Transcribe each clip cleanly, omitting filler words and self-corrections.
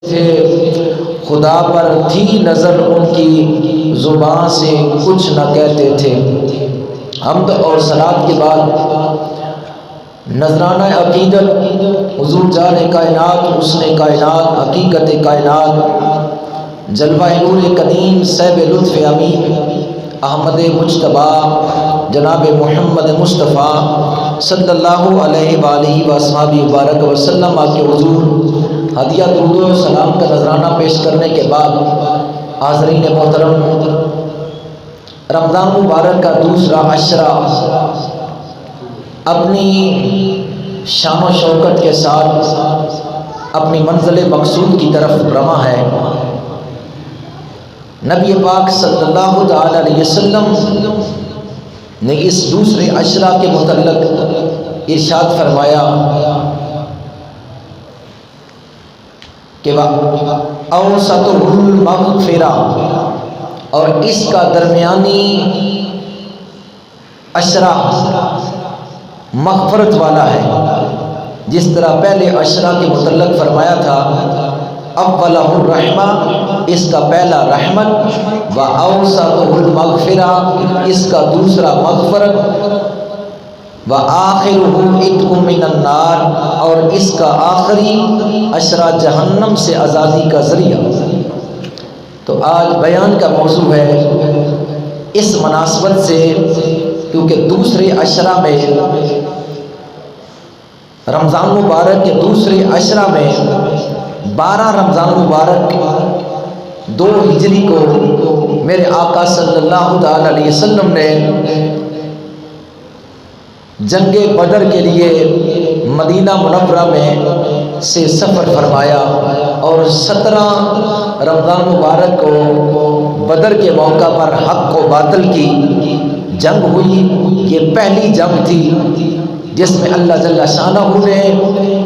تھے، خدا پر تھی نظر ان کی، زبان سے کچھ نہ کہتے تھے۔ حمد اور صلات کے بعد نذرانہ عقیدت حضور جان کائنات، حسن کائنات، حقیقت کائنات، جلوہ نور قدیم، صیب لطف امین، احمد مجتبیٰ جناب محمد مصطفیٰ صلی اللہ علیہ وآلہ وصحبہ وبارک وسلم کے حضور ہدیہ درود و سلام کا نذرانہ پیش کرنے کے بعد، حاضرین محترم، رمضان مبارک کا دوسرا عشرہ اپنی شان و شوکت کے ساتھ اپنی منزل مقصود کی طرف رواں ہے۔ نبی پاک صلی اللہ تعالی علیہ وسلم نے اس دوسرے عشرہ کے متعلق ارشاد فرمایا کہ اوسطہ المغفرہ، اور اس کا درمیانی عشرہ مغفرت والا ہے۔ جس طرح پہلے عشرہ کے متعلق فرمایا تھا اولہ الرحمہ، اس کا پہلا رحمت، و اوسطہ المغفرہ، اس کا دوسرا مغفرت، وآخرہ عتق من النار، اور اس کا آخری عشرہ جہنم سے آزادی کا ذریعہ۔ تو آج بیان کا موضوع ہے اس مناسبت سے، کیونکہ دوسرے عشرہ میں، رمضان مبارک کے دوسرے عشرہ میں 12 رمضان مبارک 2 ہجری کو میرے آقا صلی اللہ تعالی علیہ وسلم نے جنگ بدر کے لیے مدینہ منورہ میں سے سفر فرمایا، اور 17 رمضان مبارک کو بدر کے موقع پر حق و باطل کی جنگ ہوئی۔ یہ پہلی جنگ تھی جس میں اللہ جل شانہ نے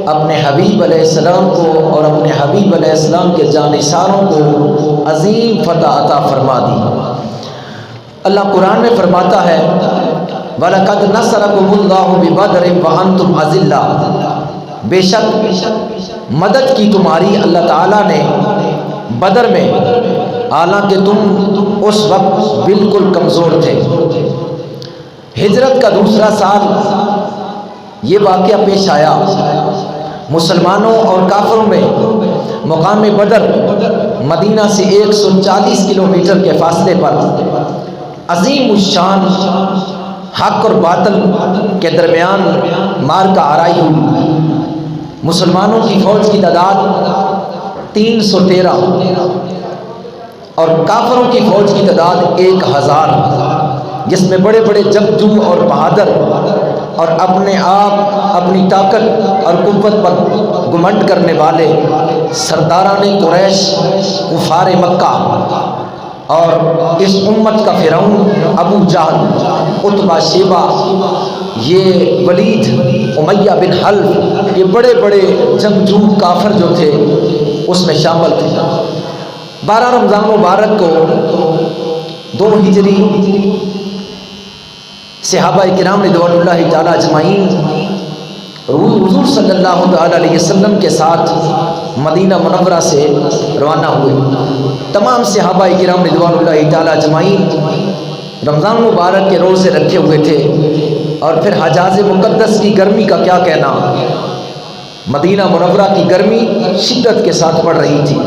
اپنے حبیب علیہ السلام کو اور اپنے حبیب علیہ السلام کے جانثاروں کو عظیم فتح عطا فرما دی۔ اللہ قرآن میں فرماتا ہے وَلَقَدْ نَصَرَكُمُ اللَّهُ بِبَدْرٍ وَأَنْتُمْ أَذِلَّةٌ، بے شک مدد کی تمہاری اللہ تعالیٰ نے بدر میں، حالانکہ تم اس وقت بالکل کمزور تھے۔ ہجرت کا دوسرا سال یہ واقعہ پیش آیا، مسلمانوں اور کافروں میں مقام بدر مدینہ سے 140 کلومیٹر کے فاصلے پر عظیم الشان حق اور باطل کے درمیان مارکہ آرائی ہوئی۔ مسلمانوں کی فوج کی تعداد 313 اور کافروں کی فوج کی تعداد 1000، جس میں بڑے بڑے جنگجو اور بہادر اور اپنے آپ اپنی طاقت اور قوت پر گھمنڈ کرنے والے سرداران قریش، کفار مکہ، اور اس امت کا فرعون ابو جہل، عتبہ، شیبہ، یہ ولید، امیہ بن حلف، یہ بڑے بڑے جنگجو کافر جو تھے اس میں شامل تھے۔ 12 رمضان مبارک کو 2 ہجری صحابہ کرام رضوان اللہ تعالی اجمعین حضور صلی اللہ تعالی علیہ وسلم کے ساتھ مدینہ منورہ سے روانہ ہوئے۔ تمام صحابہ کرام رضوان اللہ تعالی اجمعین رمضان مبارک کے روزے رکھے ہوئے تھے، اور پھر حجاز مقدس کی گرمی کا کیا کہنا، مدینہ منورہ کی گرمی شدت کے ساتھ پڑ رہی تھی،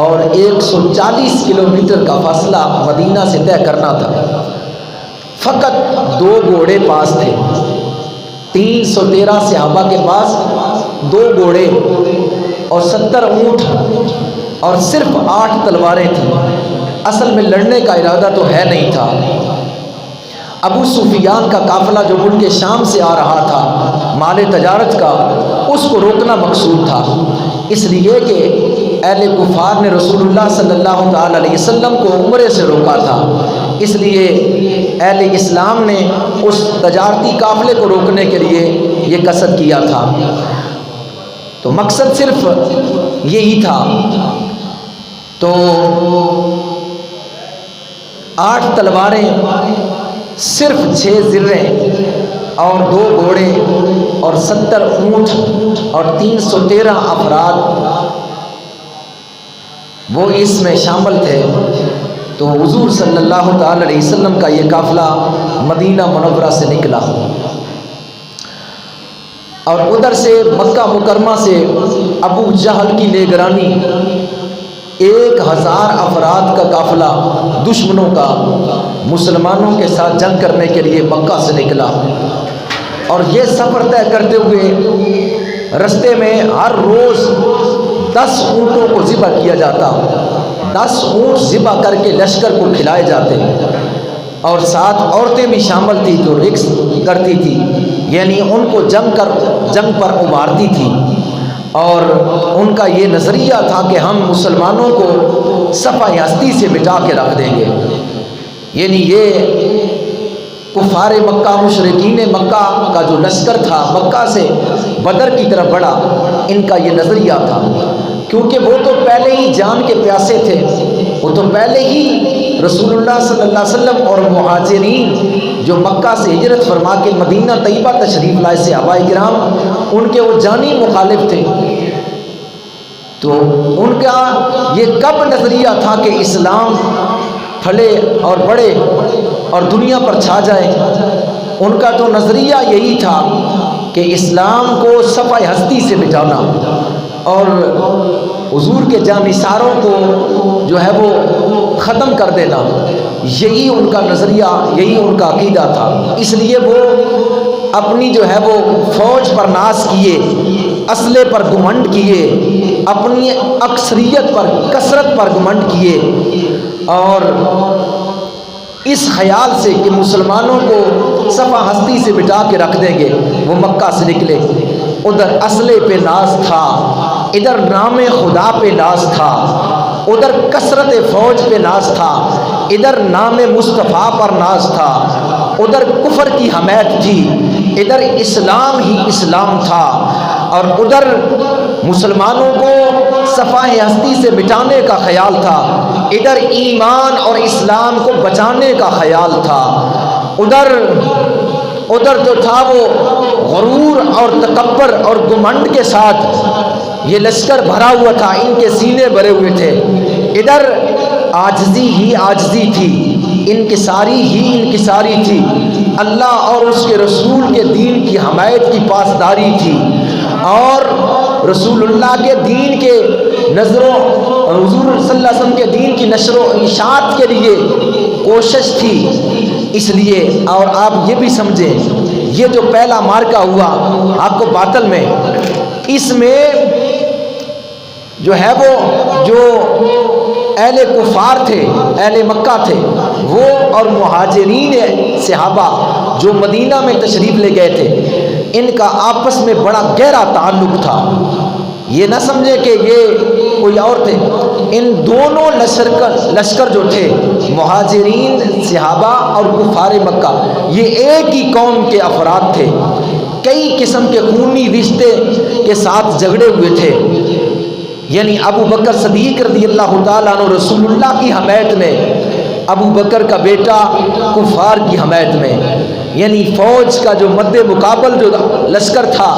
اور 140 کلومیٹر کا فاصلہ مدینہ سے طے کرنا تھا۔ فقط 2 گھوڑے پاس تھے، 313 صحابہ کے پاس 2 گھوڑے اور 70 اونٹ اور صرف 8 تلواریں تھیں۔ اصل میں لڑنے کا ارادہ تو ہے نہیں تھا۔ ابو سفیان کا قافلہ جو ملک شام سے آ رہا تھا مال تجارت کا، اس کو روکنا مقصود تھا، اس لیے کہ اہل کفار نے رسول اللہ صلی اللہ تعالی علیہ وسلم کو عمرے سے روکا تھا، اس لیے اہل اسلام نے اس تجارتی قافلے کو روکنے کے لیے یہ قصد کیا تھا۔ تو مقصد صرف یہی تھا۔ تو 8 تلواریں، صرف 6 زرہیں اور 2 گھوڑے اور 70 اونٹ اور 313 افراد وہ اس میں شامل تھے۔ تو حضور صلی اللہ تعالی علیہ وسلم کا یہ قافلہ مدینہ منورہ سے نکلا اور ادھر سے مکہ مکرمہ سے ابو جہل کی نگرانی 1000 افراد کا قافلہ دشمنوں کا مسلمانوں کے ساتھ جنگ کرنے کے لیے مکہ سے نکلا، اور یہ سفر طے کرتے ہوئے رستے میں ہر روز 10 اونٹوں کو ذبح کیا جاتا، 10 اونٹ ذبح کر کے لشکر کو کھلائے جاتے، اور ساتھ عورتیں بھی شامل تھی جو رقص کرتی تھی، یعنی ان کو جنگ پر ابھارتی تھی، اور ان کا یہ نظریہ تھا کہ ہم مسلمانوں کو صفحہ ہستی سے مٹا کے رکھ دیں گے۔ یعنی یہ کفار مکہ مشرکین مکہ کا جو لشکر تھا مکہ سے بدر کی طرف بڑھا، ان کا یہ نظریہ تھا، کیونکہ وہ تو پہلے ہی جان کے پیاسے تھے، وہ تو پہلے ہی رسول اللہ صلی اللہ علیہ وسلم اور مہاجرین جو مکہ سے ہجرت فرما کے مدینہ طیبہ تشریف لائے صحابہ کرام، ان کے وہ جانی مخالف تھے۔ تو ان کا یہ کب نظریہ تھا کہ اسلام پھلے اور بڑھے اور دنیا پر چھا جائے، ان کا تو نظریہ یہی تھا کہ اسلام کو صفحہ ہستی سے مٹانا اور حضور کے جانثاروں کو جو ہے وہ ختم کر دینا، یہی ان کا نظریہ، یہی ان کا عقیدہ تھا۔ اس لیے وہ اپنی جو ہے وہ فوج پر ناز کیے، اسلحے پر گھمنڈ کیے، اپنی اکثریت پر کثرت پر گھمنڈ کیے، اور اس خیال سے کہ مسلمانوں کو صفحہ ہستی سے مٹا کے رکھ دیں گے وہ مکہ سے نکلے۔ ادھر اسلحے پہ ناز تھا، ادھر نام خدا پہ ناز تھا، ادھر کثرت فوج پہ ناز تھا، ادھر نام مصطفیٰ پر ناز تھا، ادھر کفر کی حمیت تھی، ادھر اسلام ہی اسلام تھا، اور ادھر مسلمانوں کو صفحہ ہستی سے مٹانے کا خیال تھا، ادھر ایمان اور اسلام کو بچانے کا خیال تھا۔ ادھر جو تھا وہ غرور اور تکبر اور گھمنڈ کے ساتھ یہ لشکر بھرا ہوا تھا، ان کے سینے بھرے ہوئے تھے، ادھر عاجزی ہی عاجزی تھی، انکساری ہی انکساری تھی، اللہ اور اس کے رسول کے دین کی حمایت کی پاسداری تھی، اور رسول اللہ کے دین کے نظروں اور حضور صلی اللہ علیہ وسلم کے دین کی نشر و اشاعت کے لیے کوشش تھی۔ اس لیے اور آپ یہ بھی سمجھیں، یہ جو پہلا مارکا ہوا آپ کو باطل میں، اس میں جو ہے وہ جو اہل کفار تھے، اہل مکہ تھے، وہ اور مہاجرین صحابہ جو مدینہ میں تشریف لے گئے تھے، ان کا آپس میں بڑا گہرا تعلق تھا۔ یہ نہ سمجھے کہ یہ کوئی اور تھے، ان دونوں لشکر جو تھے مہاجرین صحابہ اور کفار مکہ، یہ ایک ہی قوم کے افراد تھے، کئی قسم کے خونی رشتے کے ساتھ جھگڑے ہوئے تھے۔ یعنی ابو بکر صدیق رضی اللہ تعالیٰ عنہ رسول اللہ کی حمایت میں، ابو بکر کا بیٹا کفار کی حمایت میں، یعنی فوج کا جو مد مقابل جو لشکر تھا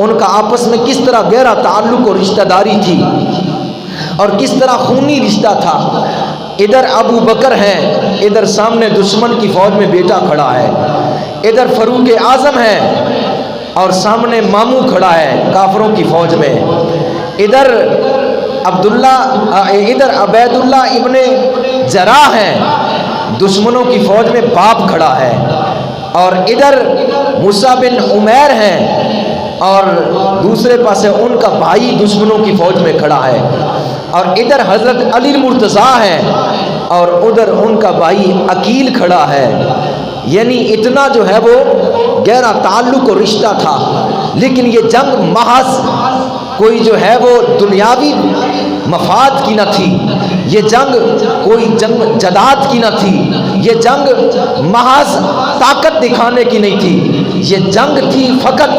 ان کا آپس میں کس طرح گہرا تعلق اور رشتہ داری تھی، اور کس طرح خونی رشتہ تھا۔ ادھر ابو بکر ہیں، ادھر سامنے دشمن کی فوج میں بیٹا کھڑا ہے، ادھر فاروق اعظم ہے اور سامنے ماموں کھڑا ہے کافروں کی فوج میں، ادھر عبید اللہ ابن جراح ہیں، دشمنوں کی فوج میں باپ کھڑا ہے، اور ادھر مصعب بن عمیر ہیں، اور دوسرے پاسے ان کا بھائی دشمنوں کی فوج میں کھڑا ہے، اور ادھر حضرت علی مرتضیٰ ہیں، اور ادھر ان کا بھائی عقیل کھڑا ہے۔ یعنی اتنا جو ہے وہ گہرا تعلق اور رشتہ تھا، لیکن یہ جنگ محض کوئی جو ہے وہ دنیاوی مفاد کی نہ تھی، یہ جنگ کوئی جنگ جداد کی نہ تھی، یہ جنگ محض طاقت دکھانے کی نہیں تھی، یہ جنگ تھی فقط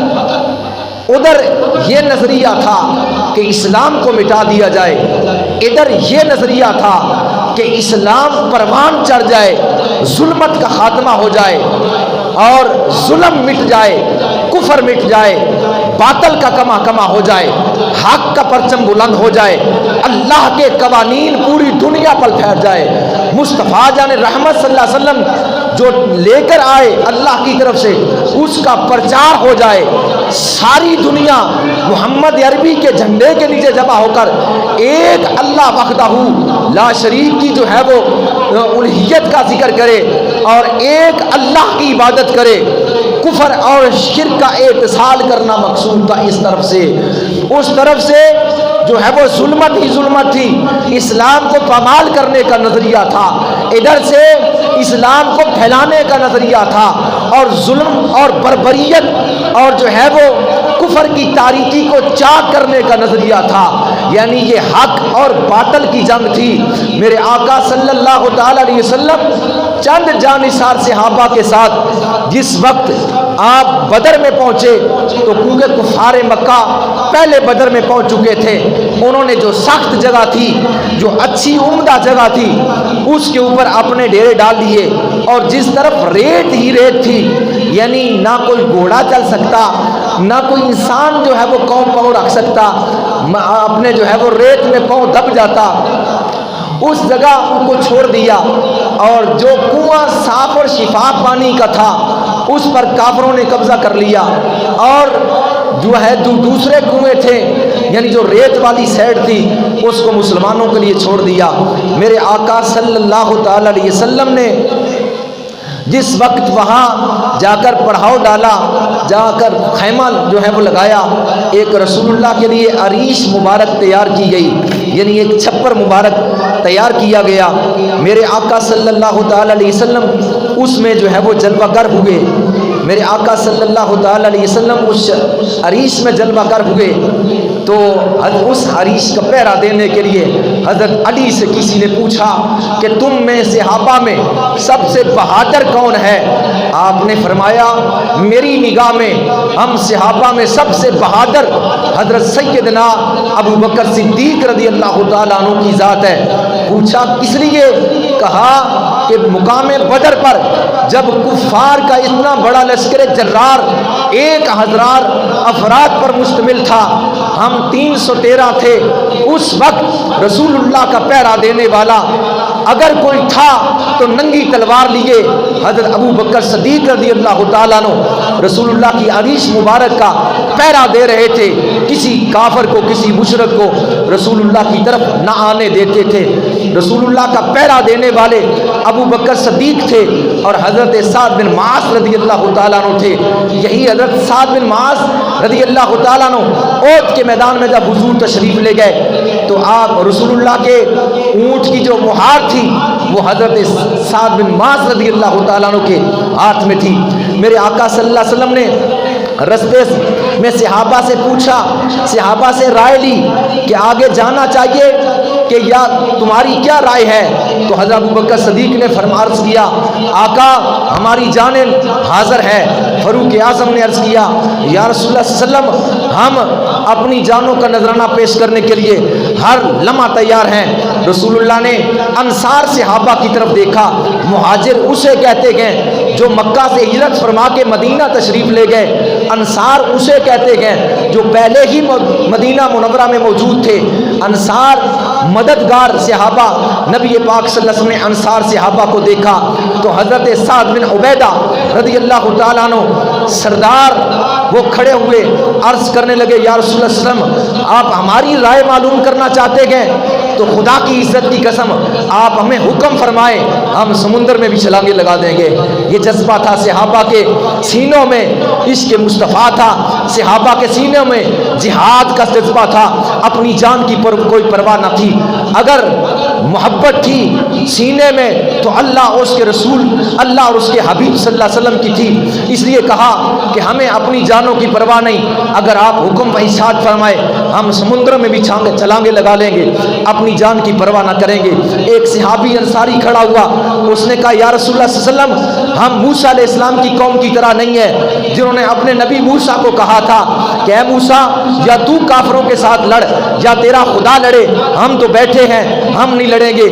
ادھر یہ نظریہ تھا کہ اسلام کو مٹا دیا جائے، ادھر یہ نظریہ تھا کہ اسلام پروان چڑھ جائے، ظلمت کا خاتمہ ہو جائے اور ظلم مٹ جائے، کفر مٹ جائے، باطل کا کما ہو جائے، حق کا پرچم بلند ہو جائے، اللہ کے قوانین پوری دنیا پر پھیل جائے، مصطفیٰ جان رحمت صلی اللہ علیہ وسلم جو لے کر آئے اللہ کی طرف سے اس کا پرچار ہو جائے، ساری دنیا محمد عربی کے جھنڈے کے نیچے جمع ہو کر ایک اللہ وحدہ لا شریک کی جو ہے وہ الوہیت کا ذکر کرے اور ایک اللہ کی عبادت کرے۔ کفر اور شرک کا اتصال کرنا مقصود تھا اس طرف سے جو ہے وہ ظلمت ہی ظلمت تھی، اسلام کو پامال کرنے کا نظریہ تھا، ادھر سے اسلام کو پھیلانے کا نظریہ تھا، اور ظلم اور بربریت اور جو ہے وہ کفر کی تاریکی کو چاک کرنے کا نظریہ تھا، یعنی یہ حق اور باطل کی جنگ تھی۔ میرے آقا صلی اللہ تعالی علیہ وسلم چند جانثار صحابہ کے ساتھ جس وقت آپ بدر میں پہنچے تو کیونکہ کفار مکہ پہلے بدر میں پہنچ چکے تھے، انہوں نے جو سخت جگہ تھی، جو اچھی عمدہ جگہ تھی، اس کے اوپر اپنے ڈیرے ڈال دیے، اور جس طرف ریت ہی ریت تھی، یعنی نہ کوئی گھوڑا چل سکتا، نہ کوئی انسان جو ہے وہ پاؤں رکھ سکتا، اپنے جو ہے وہ ریت میں پاؤں دب جاتا، اس جگہ کو چھوڑ دیا، اور جو کنواں صاف اور شفاف پانی کا تھا اس پر کافروں نے قبضہ کر لیا، اور جو ہے دوسرے کنویں تھے یعنی جو ریت والی سائڈ تھی اس کو مسلمانوں کے لیے چھوڑ دیا۔ میرے آقا صلی اللہ تعالی علیہ وسلم نے جس وقت وہاں جا کر پڑھاؤ ڈالا، جا کر خیمہ جو ہے وہ لگایا، ایک رسول اللہ کے لیے عریش مبارک تیار کی گئی، یعنی ایک چھپر مبارک تیار کیا گیا۔ میرے آقا صلی اللہ تعالی علیہ وسلم اس میں جو ہے وہ جلوہ گر ہوئے، میرے آقا صلی اللہ تعالی علیہ وسلم اس عریش میں جلوہ گر ہوئے، تو اس عریش کا پہرا دینے کے لیے حضرت علی سے کسی نے پوچھا کہ تم میں صحابہ میں سب سے بہادر کون ہے؟ آپ نے فرمایا میری نگاہ میں ہم صحابہ میں سب سے بہادر حضرت سیدنا ابو بکر صدیق رضی اللہ تعالیٰ عنہ کی ذات ہے۔ پوچھا کس لیے؟ کہا کہ مقام بدر پر جب کفار کا اتنا بڑا لشکر جرار 1000 افراد پر مشتمل تھا، ہم 313 تھے، اس وقت رسول اللہ کا پہرا دینے والا اگر کوئی تھا تو ننگی تلوار لیے حضرت ابو بکر صدیق رضی اللہ تعالیٰ عنہ رسول اللہ کی عریش مبارک کا پہرا دے رہے تھے، کسی کافر کو کسی مشرک کو رسول اللہ کی طرف نہ آنے دیتے تھے۔ رسول اللہ کا پہرا دینے والے ابو بکر صدیق تھے اور حضرت سعد بن معاذ رضی اللہ تعالیٰ عنہ تھے۔ یہی حضرت سعد بن معاذ رضی اللہ تعالیٰ عنہ احد کے میدان میں جب حضور تشریف لے گئے تو آپ رسول اللہ کے اونٹ کی جو مہار تھی وہ حضرت سعد بن معاذ رضی اللہ تعالیٰ عنہ کے ہاتھ میں تھی۔ میرے آقا صلی اللہ علیہ وسلم نے رستے میں صحابہ سے پوچھا، صحابہ سے رائے لی کہ آگے جانا چاہیے کہ یا تمہاری کیا رائے ہے؟ تو حضرت ابو بکر صدیق نے عرض کیا آقا ہماری جانیں حاضر ہے۔ فاروق اعظم نے عرض کیا یا رسول اللہ صلی اللہ علیہ وسلم ہم اپنی جانوں کا نذرانہ پیش کرنے کے لیے ہر لمحہ تیار ہیں۔ رسول اللہ نے انصار صحابہ کی طرف دیکھا، مہاجر اسے کہتے گئے جو مکہ سے ہجرت فرما کے مدینہ تشریف لے گئے، انصار اسے کہتے گئے جو پہلے ہی مدینہ منورہ میں موجود تھے۔ انصار مددگار صحابہ، نبی پاک صلی اللہ علیہ وسلم نے انصار صحابہ کو دیکھا تو حضرت سعد بن عبیدہ رضی اللہ تعالیٰ عنہ سردار وہ کھڑے ہوئے عرض کرنے لگے یا رسول اللہ صلی اللہ علیہ وسلم آپ ہماری رائے معلوم کرنا چاہتے ہیں تو خدا کی عزت کی قسم آپ ہمیں حکم فرمائیں، ہم سمندر میں بھی چھلانگیں لگا دیں گے۔ یہ جذبہ تھا صحابہ کے سینوں میں، عشق مصطفیٰ تھا صحابہ کے سینوں میں، جہاد کا جذبہ تھا، اپنی جان کی کوئی پرواہ نہ تھی۔ اگر محبت تھی سینے میں تو اللہ اور اس کے رسول، اللہ اور اس کے حبیب صلی اللہ علیہ وسلم کی تھی، اس لیے کہا کہ ہمیں اپنی جانوں کی پرواہ نہیں، اگر آپ حکم و ارشاد فرمائے ہم سمندر میں بھی چھلانگیں لگا لیں گے، اپنی جان کی پرواہ نہ کریں گے۔ ایک صحابی انصاری کھڑا ہوا، اس نے کہا یا رسول اللہ صلی اللہ علیہ وسلم ہم موسیٰ علیہ السلام کی قوم کی طرح نہیں ہے جنہوں نے اپنے نبی موسیٰ کو کہا تھا کہ اے موسیٰ یا تو کافروں کے ساتھ لڑ یا تیرا خدا لڑے، ہم تو بیٹھے ہیں، ہم نہیں لڑیں گے۔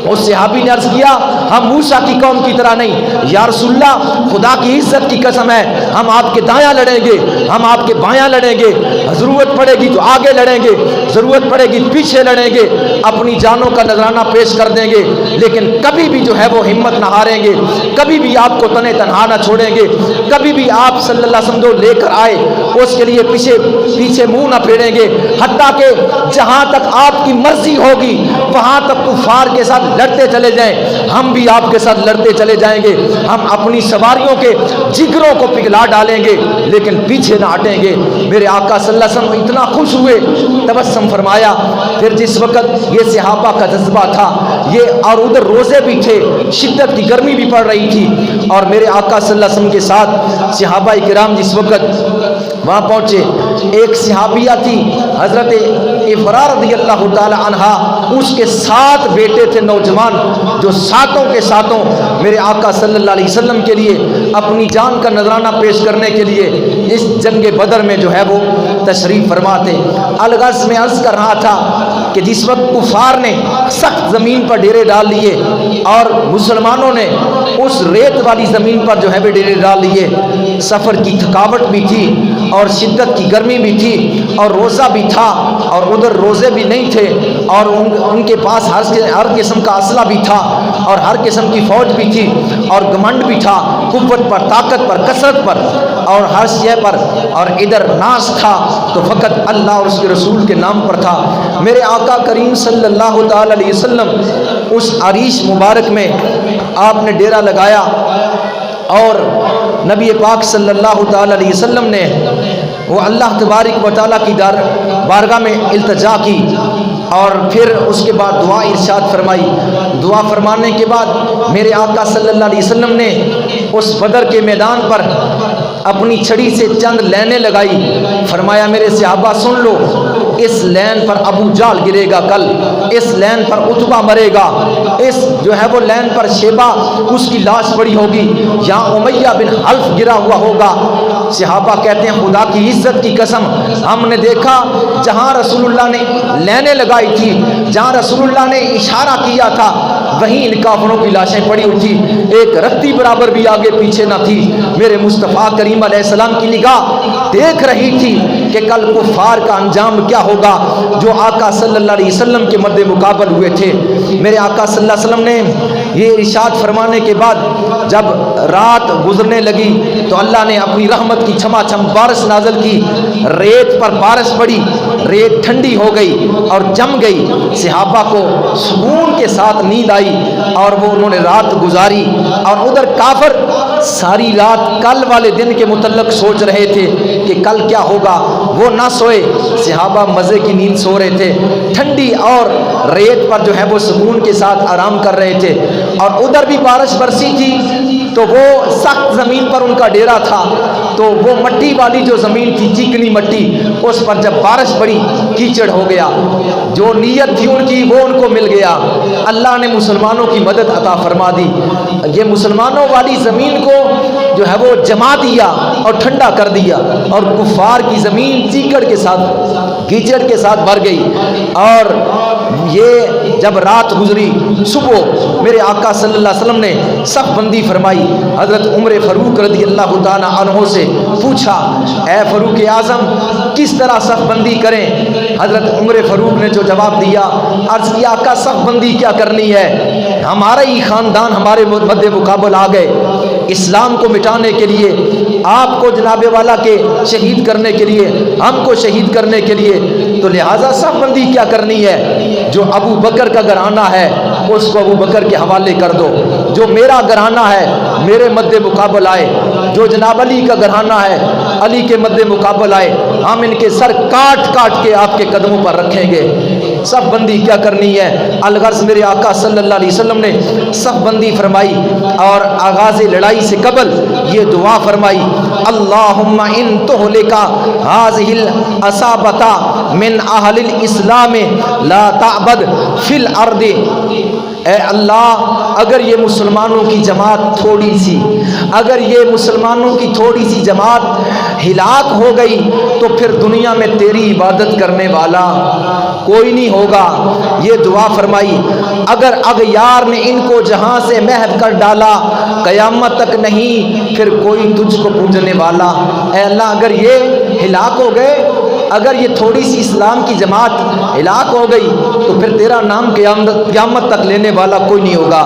اس صحابی نے عرض کیا ہم موسیٰ کی قوم کی طرح نہیں۔ یا رسول اللہ خدا کی عزت کی قسم ہے ہم آپ کے دایاں لڑیں گے، ہم آپ کے بایاں لڑیں گے، ضرورت پڑے گی تو آگے لڑیں گے، ضرورت پڑے گی پیچھے لڑیں گے، اپنی جانوں کا نذرانہ پیش کر دیں گے، لیکن کبھی بھی جو ہے وہ ہمت نہ ہاریں گے، کبھی بھی آپ کو تنے تنہا نہ چھوڑیں گے، کبھی بھی آپ صلی اللہ علیہ وسلم جو لے کر آئے اس کے لیے پیچھے منہ نہ پھیریں گے، حتیٰ کہ جہاں تک آپ کی مرضی ہوگی وہاں تک کفار کے ساتھ لڑتے چلے جائیں، ہم بھی آپ کے ساتھ لڑتے چلے جائیں گے، ہم اپنی سواریوں کے جگروں کو پگھلا ڈالیں گے لیکن پیچھے نہ ہٹیں گے۔ میرے آقا صلی اللہ علیہ وسلم اتنا خوش ہوئے، تبسم فرمایا۔ پھر جس وقت یہ صحابہ کا جذبہ تھا یہ، اور ادھر روزے بھی تھے، شدت کی گرمی بھی پڑ رہی تھی، اور میرے آقا صلی اللہ علیہ وسلم کے ساتھ صحابہ کرام جس وقت وہاں پہنچے، ایک صحابیہ تھی حضرت افرا رضی اللہ تعالی عنہا، اس کے 7 بیٹے تھے نوجوان، جو ساتوں کے ساتوں میرے آقا صلی اللہ علیہ وسلم کے لیے اپنی جان کا نذرانہ پیش کرنے کے لیے اس جنگ بدر میں جو ہے وہ تشریف فرما تھے۔ الغرض میں عرض کر رہا تھا کہ جس وقت کفار نے سخت زمین پر ڈیرے ڈال لیے اور مسلمانوں نے اس ریت والی زمین پر جو ہے وہ ڈیرے ڈال لیے، سفر کی تھکاوٹ بھی تھی اور شدت کی گرمی بھی تھی اور روزہ بھی تھا، اور ادھر روزے بھی نہیں تھے، اور ان کے پاس ہر قسم کا اسلحہ بھی تھا اور ہر قسم کی فوج بھی تھی، اور گھمنڈ بھی تھا، قوت پر، طاقت پر، کثرت پر اور ہر شے پر، اور ادھر ناز تھا تو فقط اللہ اور اس کے رسول کے نام پر تھا۔ میرے آقا کریم صلی اللہ تعالی علیہ وسلم اس عریش مبارک میں آپ نے ڈیرا لگایا، اور نبی پاک صلی اللہ تعالی علیہ وسلم نے وہ اللہ تبارک و تعالیٰ کی بارگاہ میں التجا کی، اور پھر اس کے بعد دعا ارشاد فرمائی۔ دعا فرمانے کے بعد میرے آقا صلی اللہ علیہ وسلم نے اس بدر کے میدان پر اپنی چھڑی سے چند لینیں لگائی، فرمایا میرے صحابہ سن لو، اس لین پر ابو جہل گرے گا کل، اس لین پر عتبہ مرے گا، اس جو ہے وہ لین پر شیبہ اس کی لاش پڑی ہوگی، یہاں امیہ بن حلف گرا ہوا ہوگا۔ صحابہ کہتے ہیں خدا کی عزت کی قسم ہم نے دیکھا جہاں رسول اللہ نے لینیں لگائی تھی، جہاں رسول اللہ نے اشارہ کیا تھا، وہیں ان کافروں کی لاشیں پڑی ہوئی تھی، ایک رتی برابر بھی آگے پیچھے نہ تھی۔ میرے مصطفیٰ کریم علیہ السلام کی نگاہ دیکھ رہی تھی کہ کل کفار کا انجام کیا ہوگا جو آقا صلی اللہ علیہ وسلم کے مد مقابل ہوئے تھے۔ میرے آقا صلی اللہ علیہ وسلم نے یہ ارشاد فرمانے کے بعد جب رات گزرنے لگی تو اللہ نے اپنی رحمت کی چھما چھم بارش نازل کی، ریت پر بارش پڑی، ریت ٹھنڈی ہو گئی اور جم گئی، صحابہ کو سکون کے ساتھ نیند آئی اور وہ انہوں نے رات گزاری، اور ادھر کافر ساری رات کل والے دن کے متعلق سوچ رہے تھے کہ کل کیا ہوگا، وہ نہ سوئے، صحابہ مزے کی نیند سو رہے تھے، ٹھنڈی اور ریت پر جو ہے وہ سکون کے ساتھ آرام کر رہے تھے، اور ادھر بھی بارش برسی تھی تو وہ سخت زمین پر ان کا ڈیرا تھا، تو وہ مٹی والی جو زمین تھی، چیکنی مٹی، اس پر جب بارش پڑی کیچڑ ہو گیا، جو نیت تھی ان کی وہ ان کو مل گیا، اللہ نے مسلمانوں کی مدد عطا فرما دی، یہ مسلمانوں والی زمین کو جو ہے وہ جما دیا اور ٹھنڈا کر دیا، اور کفار کی زمین چیکڑ کے ساتھ، کیچڑ کے ساتھ بھر گئی۔ اور یہ جب رات گزری، صبح میرے آقا صلی اللہ علیہ وسلم نے صف بندی فرمائی، حضرت عمر فاروق رضی اللہ تعالیٰ عنہ سے پوچھا اے فاروق اعظم کس طرح صف بندی کریں؟ حضرت عمر فاروق نے جو جواب دیا، عرض کیا آقا صف بندی کیا کرنی ہے، ہمارا ہی خاندان ہمارے مد مقابل آ گئے، اسلام کو مٹانے کے لیے، آپ کو جناب والا کے شہید کرنے کے لیے، ہم کو شہید کرنے کے لیے، تو لہٰذا صف بندی کیا کرنی ہے، جو ابو بکر کا گھرانہ ہے اس کو ابو بکر کے حوالے کر دو، جو میرا گھرانہ ہے میرے مد مقابل آئے، جو جناب علی کا گھرانہ ہے علی کے مد مقابل آئے، ہم ان کے سر کاٹ کاٹ کے آپ کے قدموں پر رکھیں گے۔ صف بندی کیا کرنی ہے؟ الغرض میرے آقا صلی اللہ علیہ وسلم نے صف بندی فرمائی اور آغاز لڑائی سے قبل یہ دعا فرمائی، اللہم ان تہلک ہذہ العصابۃ من اہل الاسلام لا تعبد فی الارض اے اللہ اگر یہ مسلمانوں کی جماعت تھوڑی سی، اگر یہ مسلمانوں کی تھوڑی سی جماعت ہلاک ہو گئی تو پھر دنیا میں تیری عبادت کرنے والا کوئی نہیں ہوگا۔ یہ دعا فرمائی، اگر اغیار نے ان کو جہاں سے محو کر ڈالا قیامت تک نہیں پھر کوئی تجھ کو پوجنے والا۔ اے اللہ اگر یہ ہلاک ہو گئے، اگر یہ تھوڑی سی اسلام کی جماعت ہلاک ہو گئی تو پھر تیرا نام قیامت تک لینے والا کوئی نہیں ہوگا۔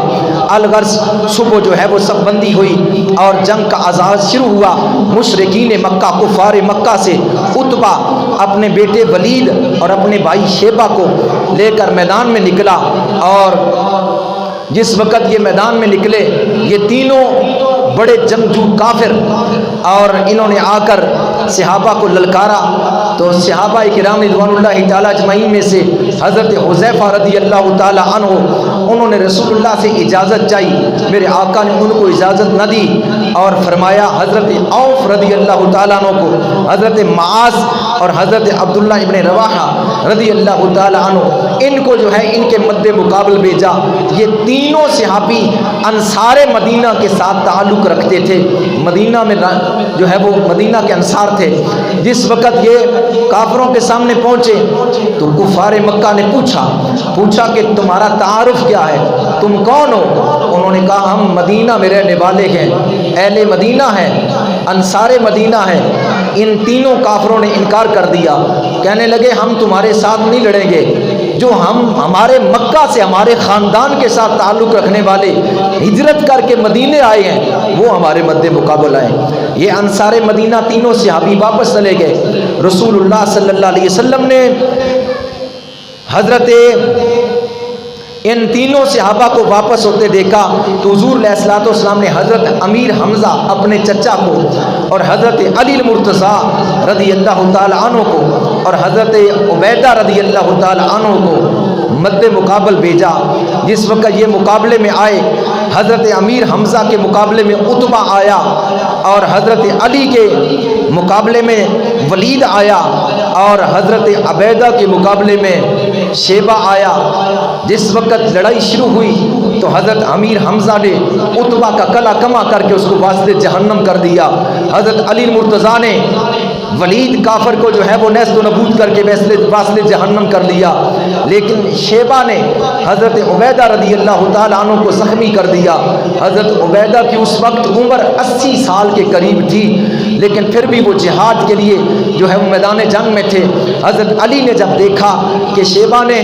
الغرض صبح جو ہے وہ سب بندی ہوئی اور جنگ کا آغاز شروع ہوا۔ مشرکین مکہ، کفار مکہ سے عتبہ اپنے بیٹے ولید اور اپنے بھائی شیبہ کو لے کر میدان میں نکلا، اور جس وقت یہ میدان میں نکلے یہ تینوں بڑے جنگجو کافر، اور انہوں نے آ کر صحابہ کو للکارا، تو صحابہ کرام رضوان اللہ تعالیٰ اجمعین میں سے حضرت حذیفہ رضی اللہ تعالیٰ عنہ انہوں نے رسول اللہ سے اجازت چاہی، میرے آقا نے ان کو اجازت نہ دی اور فرمایا حضرت عوف رضی اللہ تعالیٰ عنہ کو، حضرت معاذ اور حضرت عبداللہ ابن رواحہ رضی اللہ تعالیٰ عنہ ان کو جو ہے ان کے مد مقابل بھیجا۔ یہ تینوں صحابی انصار مدینہ کے ساتھ تعلق رکھتے تھے، مدینہ میں جو ہے وہ مدینہ کے انصار تھے۔ جس وقت یہ کافروں کے سامنے پہنچے تو کفار مکہ نے پوچھا کہ تمہارا تعارف کیا ہے، تم کون ہو؟ انہوں نے کہا ہم مدینہ میں رہنے والے ہیں، اہل مدینہ ہیں، انصار مدینہ ہیں۔ ان تینوں کافروں نے انکار کر دیا، کہنے لگے ہم تمہارے ساتھ نہیں لڑیں گے، جو ہمارے مکہ سے ہمارے خاندان کے ساتھ تعلق رکھنے والے ہجرت کر کے مدینے آئے ہیں وہ ہمارے مد مقابل آئے۔ یہ انصار مدینہ تینوں صحابی واپس چلے گئے۔ رسول اللہ صلی اللہ علیہ وسلم نے حضرت ان تینوں صحابہ کو واپس ہوتے دیکھا تو حضور علیہ الصلوۃ والسلام نے حضرت امیر حمزہ اپنے چچا کو اور حضرت علی المرتضیٰ رضی اللہ تعالی عنہ کو اور حضرت عبیدہ رضی اللہ تعالی عنہ کو مد مقابل بھیجا۔ جس وقت یہ مقابلے میں آئے، حضرت امیر حمزہ کے مقابلے میں عتبہ آیا اور حضرت علی کے مقابلے میں ولید آیا اور حضرت عبیدہ کے مقابلے میں شیبہ آیا۔ جس وقت لڑائی شروع ہوئی تو حضرت امیر حمزہ نے عتبہ کا کلا کما کر کے اس کو واسطے جہنم کر دیا۔ حضرت علی مرتضیٰ نے ولید کافر کو جو ہے وہ نیست و نبود کر کے واسطے جہنم کر لیا، لیکن شیبہ نے حضرت عبیدہ رضی اللہ تعالیٰ عنہ کو زخمی کر دیا۔ حضرت عبیدہ کی اس وقت عمر 80 سال کے قریب تھی، لیکن پھر بھی وہ جہاد کے لیے جو ہے وہ میدان جنگ میں تھے۔ حضرت علی نے جب دیکھا کہ شیبہ نے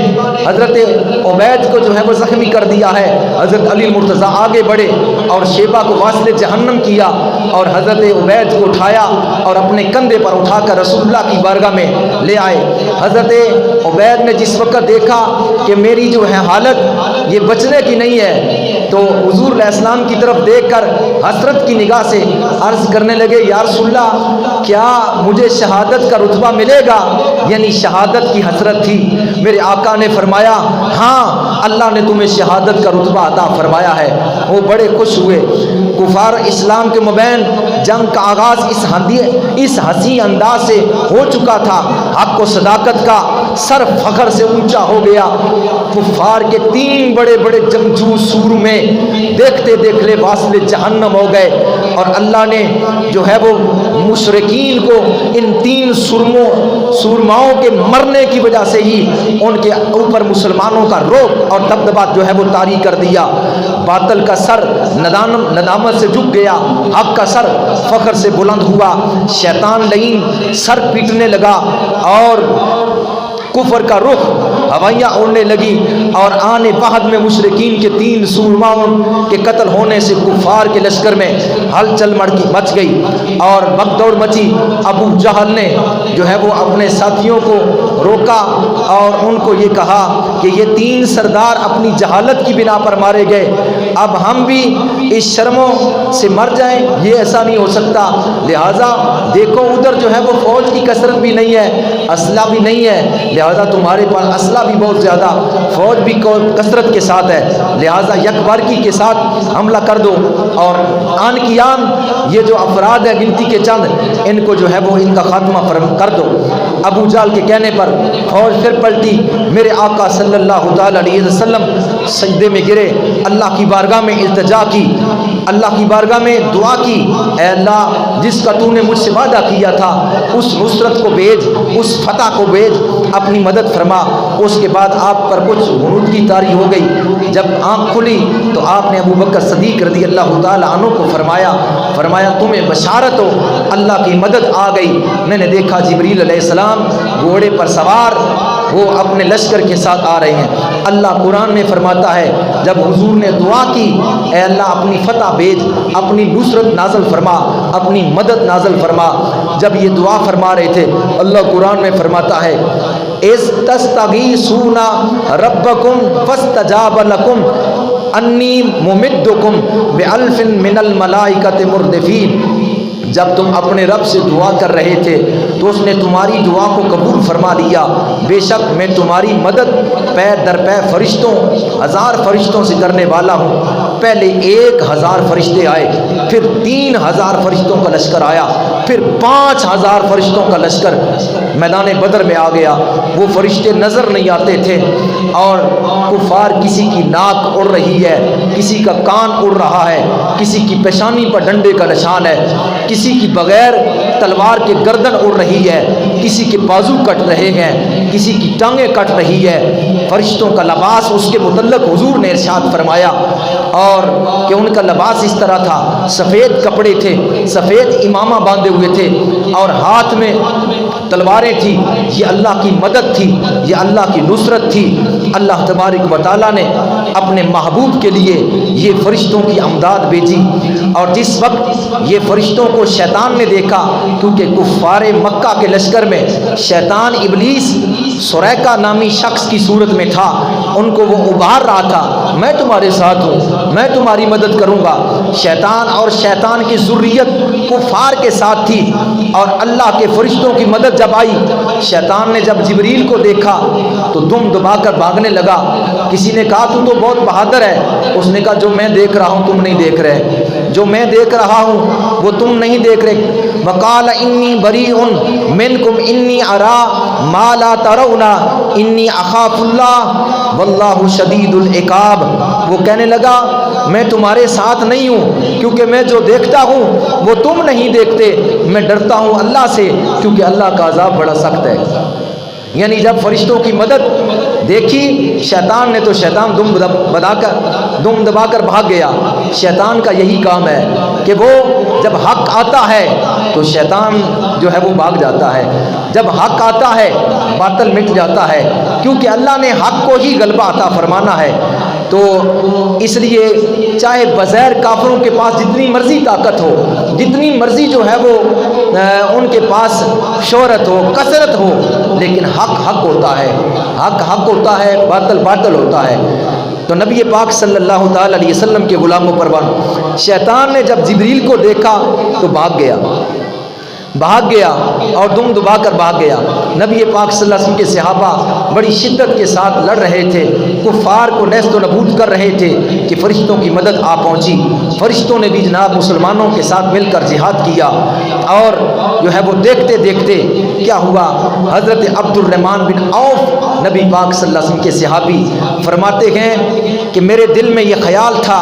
حضرت عبید کو جو ہے وہ زخمی کر دیا ہے، حضرت علی مرتضیٰ آگے بڑھے اور شیبہ کو واسطے جہنم کیا اور حضرت عبید کو اٹھایا اور اپنے کندھے پر اٹھا کر رسول اللہ کی بارگاہ میں لے آئے۔ حضرت عبید نے جس وقت دیکھا کہ میری جو ہے حالت یہ بچنے کی نہیں ہے تو حضور علیہ السلام کی طرف دیکھ کر حسرت کی نگاہ سے عرض کرنے لگے یا رسول اللہ کیا مجھے شہادت کا رتبہ ملے گا؟ یعنی شہادت کی حسرت تھی۔ میرے آقا نے فرمایا ہاں اللہ نے تمہیں شہادت کا رتبہ عطا فرمایا ہے۔ وہ بڑے خوش ہوئے۔ کفار اسلام کے مابین جنگ کا آغاز اس حسین انداز سے ہو چکا تھا، حق و صداقت کا سر فخر سے اونچا ہو گیا۔ کفار کے 3 بڑے بڑے جنگجو سور میں دیکھتے دیکھتے واصل جہنم ہو گئے، اور اللہ نے جو ہے وہ مشرکین کو ان 3 سورماؤں کے مرنے کی وجہ سے ہی ان کے اوپر مسلمانوں کا روب اور دبدبا جو ہے وہ طاری کر دیا۔ باطل کا سر ندامت سے جھک گیا، حق کا سر فخر سے بلند ہوا۔ شیطان لعین سر پیٹنے لگا اور کفر کا رخ ہوائیاں اڑنے لگی، اور آنے وحد میں مشرکین کے 3 سورماؤں کے قتل ہونے سے کفار کے لشکر میں ہلچل مچ گئی اور بھگدڑ مچی۔ ابو جہل نے جو ہے وہ اپنے ساتھیوں کو روکا اور ان کو یہ کہا کہ یہ 3 سردار اپنی جہالت کی بنا پر مارے گئے، اب ہم بھی اس شرموں سے مر جائیں، یہ ایسا نہیں ہو سکتا، لہٰذا دیکھو ادھر جو ہے وہ فوج کی کثرت بھی نہیں ہے، اسلحہ بھی نہیں ہے، لہذا تمہارے پاس اسلحہ بھی بہت زیادہ، فوج بھی کثرت کے ساتھ ہے، لہذا یکبارگی کے ساتھ حملہ کر دو اور آن کی آن یہ جو افراد ہے گنتی کے چند ان کو جو ہے وہ ان کا خاتمہ کر دو۔ ابو جہل کے کہنے پر فوج پھر پلٹی، میرے آقا صلی اللہ تعالی علیہ وسلم سجدے میں گرے، اللہ کی بارگاہ میں التجا کی، اللہ کی بارگاہ میں دعا کی، اے اللہ جس کا تو نے مجھ سے وعدہ کیا تھا اس نصرت کو بھیج، اس فتح کو بھیج، اپنی مدد فرما۔ اس کے بعد آپ پر کچھ غنود کی طاری ہو گئی، جب آنکھ کھلی تو آپ نے ابو بکر صدیق رضی اللہ تعالی عنہ کو فرمایا تمہیں بشارت ہو، اللہ کی مدد آ گئی۔ میں نے دیکھا جبریل علیہ السلام گھوڑے پر سوار وہ اپنے لشکر کے ساتھ آ رہے ہیں۔ اللہ قرآن میں فرماتا ہے جب حضور نے دعا کی اے اللہ اپنی فتح بھیج، اپنی نصرت نازل فرما، اپنی مدد نازل فرما، جب یہ دعا فرما رہے تھے اللہ قرآن میں فرماتا ہے اذ تستغیثون ربکم فاستجاب لکم انی ممدکم بالف من الملائکۃ مردفین۔ جب تم اپنے رب سے دعا کر رہے تھے تو اس نے تمہاری دعا کو قبول فرما لیا، بے شک میں تمہاری مدد پے در پے فرشتوں 1000 فرشتوں سے کرنے والا ہوں۔ پہلے 1000 فرشتے آئے، پھر 3000 فرشتوں کا لشکر آیا، پھر 5000 فرشتوں کا لشکر میدان بدر میں آ گیا۔ وہ فرشتے نظر نہیں آتے تھے اور کفار کسی کی ناک اڑ رہی ہے، کسی کا کان اڑ رہا ہے، کسی کی پیشانی پر ڈنڈے کا نشان ہے، کسی کی بغیر تلوار کے گردن اڑ رہی ہے، کسی کے بازو کٹ رہے ہیں، کسی کی ٹانگیں کٹ رہی ہے۔ فرشتوں کا لباس اس کے متعلق حضور نے ارشاد فرمایا اور کہ ان کا لباس اس طرح تھا، سفید کپڑے تھے، سفید امامہ باندھے ہوئے تھے اور ہاتھ میں تلواریں تھیں۔ یہ اللہ کی مدد تھی، یہ اللہ کی نصرت تھی۔ اللہ تبارک و تعالیٰ نے اپنے محبوب کے لیے یہ فرشتوں کی امداد بھیجی، اور جس وقت یہ فرشتوں کو شیطان نے دیکھا، کیونکہ کفار مکہ کے لشکر میں شیطان ابلیس سریقہ نامی شخص کی صورت میں تھا، ان کو وہ ابھار رہا تھا میں تمہارے ساتھ ہوں، میں تمہاری مدد کروں گا۔ شیطان اور شیطان کی ذریت کفار کے ساتھ تھی، اور اللہ کے فرشتوں کی مدد جب آئی، شیطان نے جب جبریل کو دیکھا تو دم دبا کر بھاگنے لگا۔ کسی نے کہا تو بہت بہادر ہے، اس نے کہا جو میں دیکھ رہا ہوں تم نہیں دیکھ رہے، جو میں دیکھ رہا ہوں وہ تم نہیں دیکھ رہے۔ وقال انی بریء منکم انی اری ما لا ترون انی اخاف اللہ واللہ شدید العقاب۔ وہ کہنے لگا میں تمہارے ساتھ نہیں ہوں کیونکہ میں جو دیکھتا ہوں وہ تم نہیں دیکھتے، میں ڈرتا ہوں اللہ سے کیونکہ اللہ کا عذاب بڑا سخت ہے۔ یعنی جب فرشتوں کی مدد دیکھی شیطان نے تو شیطان دم دبا کر بھاگ گیا۔ شیطان کا یہی کام ہے کہ وہ جب حق آتا ہے تو شیطان جو ہے وہ بھاگ جاتا ہے، جب حق آتا ہے باطل مٹ جاتا ہے، کیونکہ اللہ نے حق کو ہی غلبہ عطا فرمانا ہے۔ تو اس لیے چاہے بظاہر کافروں کے پاس جتنی مرضی طاقت ہو، جتنی مرضی جو ہے وہ ان کے پاس شہرت ہو، کثرت ہو، لیکن حق حق ہوتا ہے، حق حق ہوتا ہے، باطل باطل ہوتا ہے۔ تو نبی پاک صلی اللہ تعالی علیہ وسلم کے غلاموں پر شیطان نے جب جبریل کو دیکھا تو بھاگ گیا اور دم دبا کر بھاگ گیا۔ نبی پاک صلی اللہ علیہ وسلم کے صحابہ بڑی شدت کے ساتھ لڑ رہے تھے، کفار کو نیست و نابود کر رہے تھے کہ فرشتوں کی مدد آ پہنچی۔ فرشتوں نے بھی جناب مسلمانوں کے ساتھ مل کر جہاد کیا، اور جو ہے وہ دیکھتے دیکھتے کیا ہوا، حضرت عبد الرحمن بن عوف نبی پاک صلی اللہ علیہ وسلم کے صحابی فرماتے ہیں کہ میرے دل میں یہ خیال تھا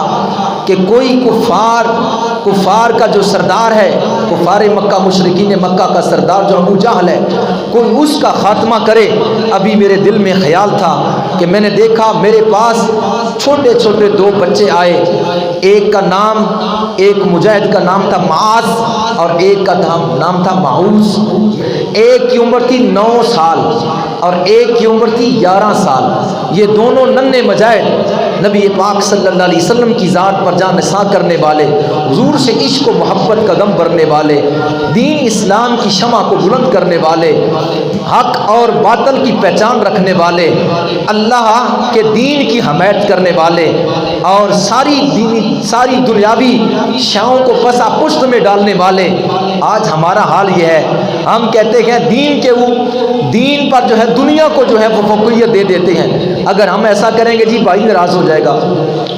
کہ کوئی کفار کا جو سردار ہے، کفار مکہ مشرکین مکہ کا سردار جو ابو جہل ہے، کوئی اس کا خاتمہ کرے۔ ابھی میرے دل میں خیال تھا کہ میں نے دیکھا میرے پاس چھوٹے چھوٹے 2 بچے آئے، ایک کا نام، ایک مجاہد کا نام تھا معاذ اور ایک کا نام تھا معوذ۔ ایک کی عمر تھی 9 سال اور ایک کی عمر تھی 11 سال۔ یہ دونوں ننھے مجاہد نبی پاک صلی اللہ علیہ وسلم کی ذات پر جان نثار کرنے والے، حضور سے عشق و محبت کا دم بھرنے والے، دین اسلام کی شمع کو بلند کرنے والے، حق اور باطل کی پہچان رکھنے والے، اللہ کے دین کی حمایت کرنے والے، اور ساری دنیاوی شاؤں کو پسا پشت میں ڈالنے والے۔ آج ہمارا حال یہ ہے، ہم کہتے ہیں دین پر جو ہے دنیا کو جو ہے وہ فوقیت دے دیتے ہیں۔ اگر ہم ایسا کریں گے جی بھائی ناراض ہو جائے گا،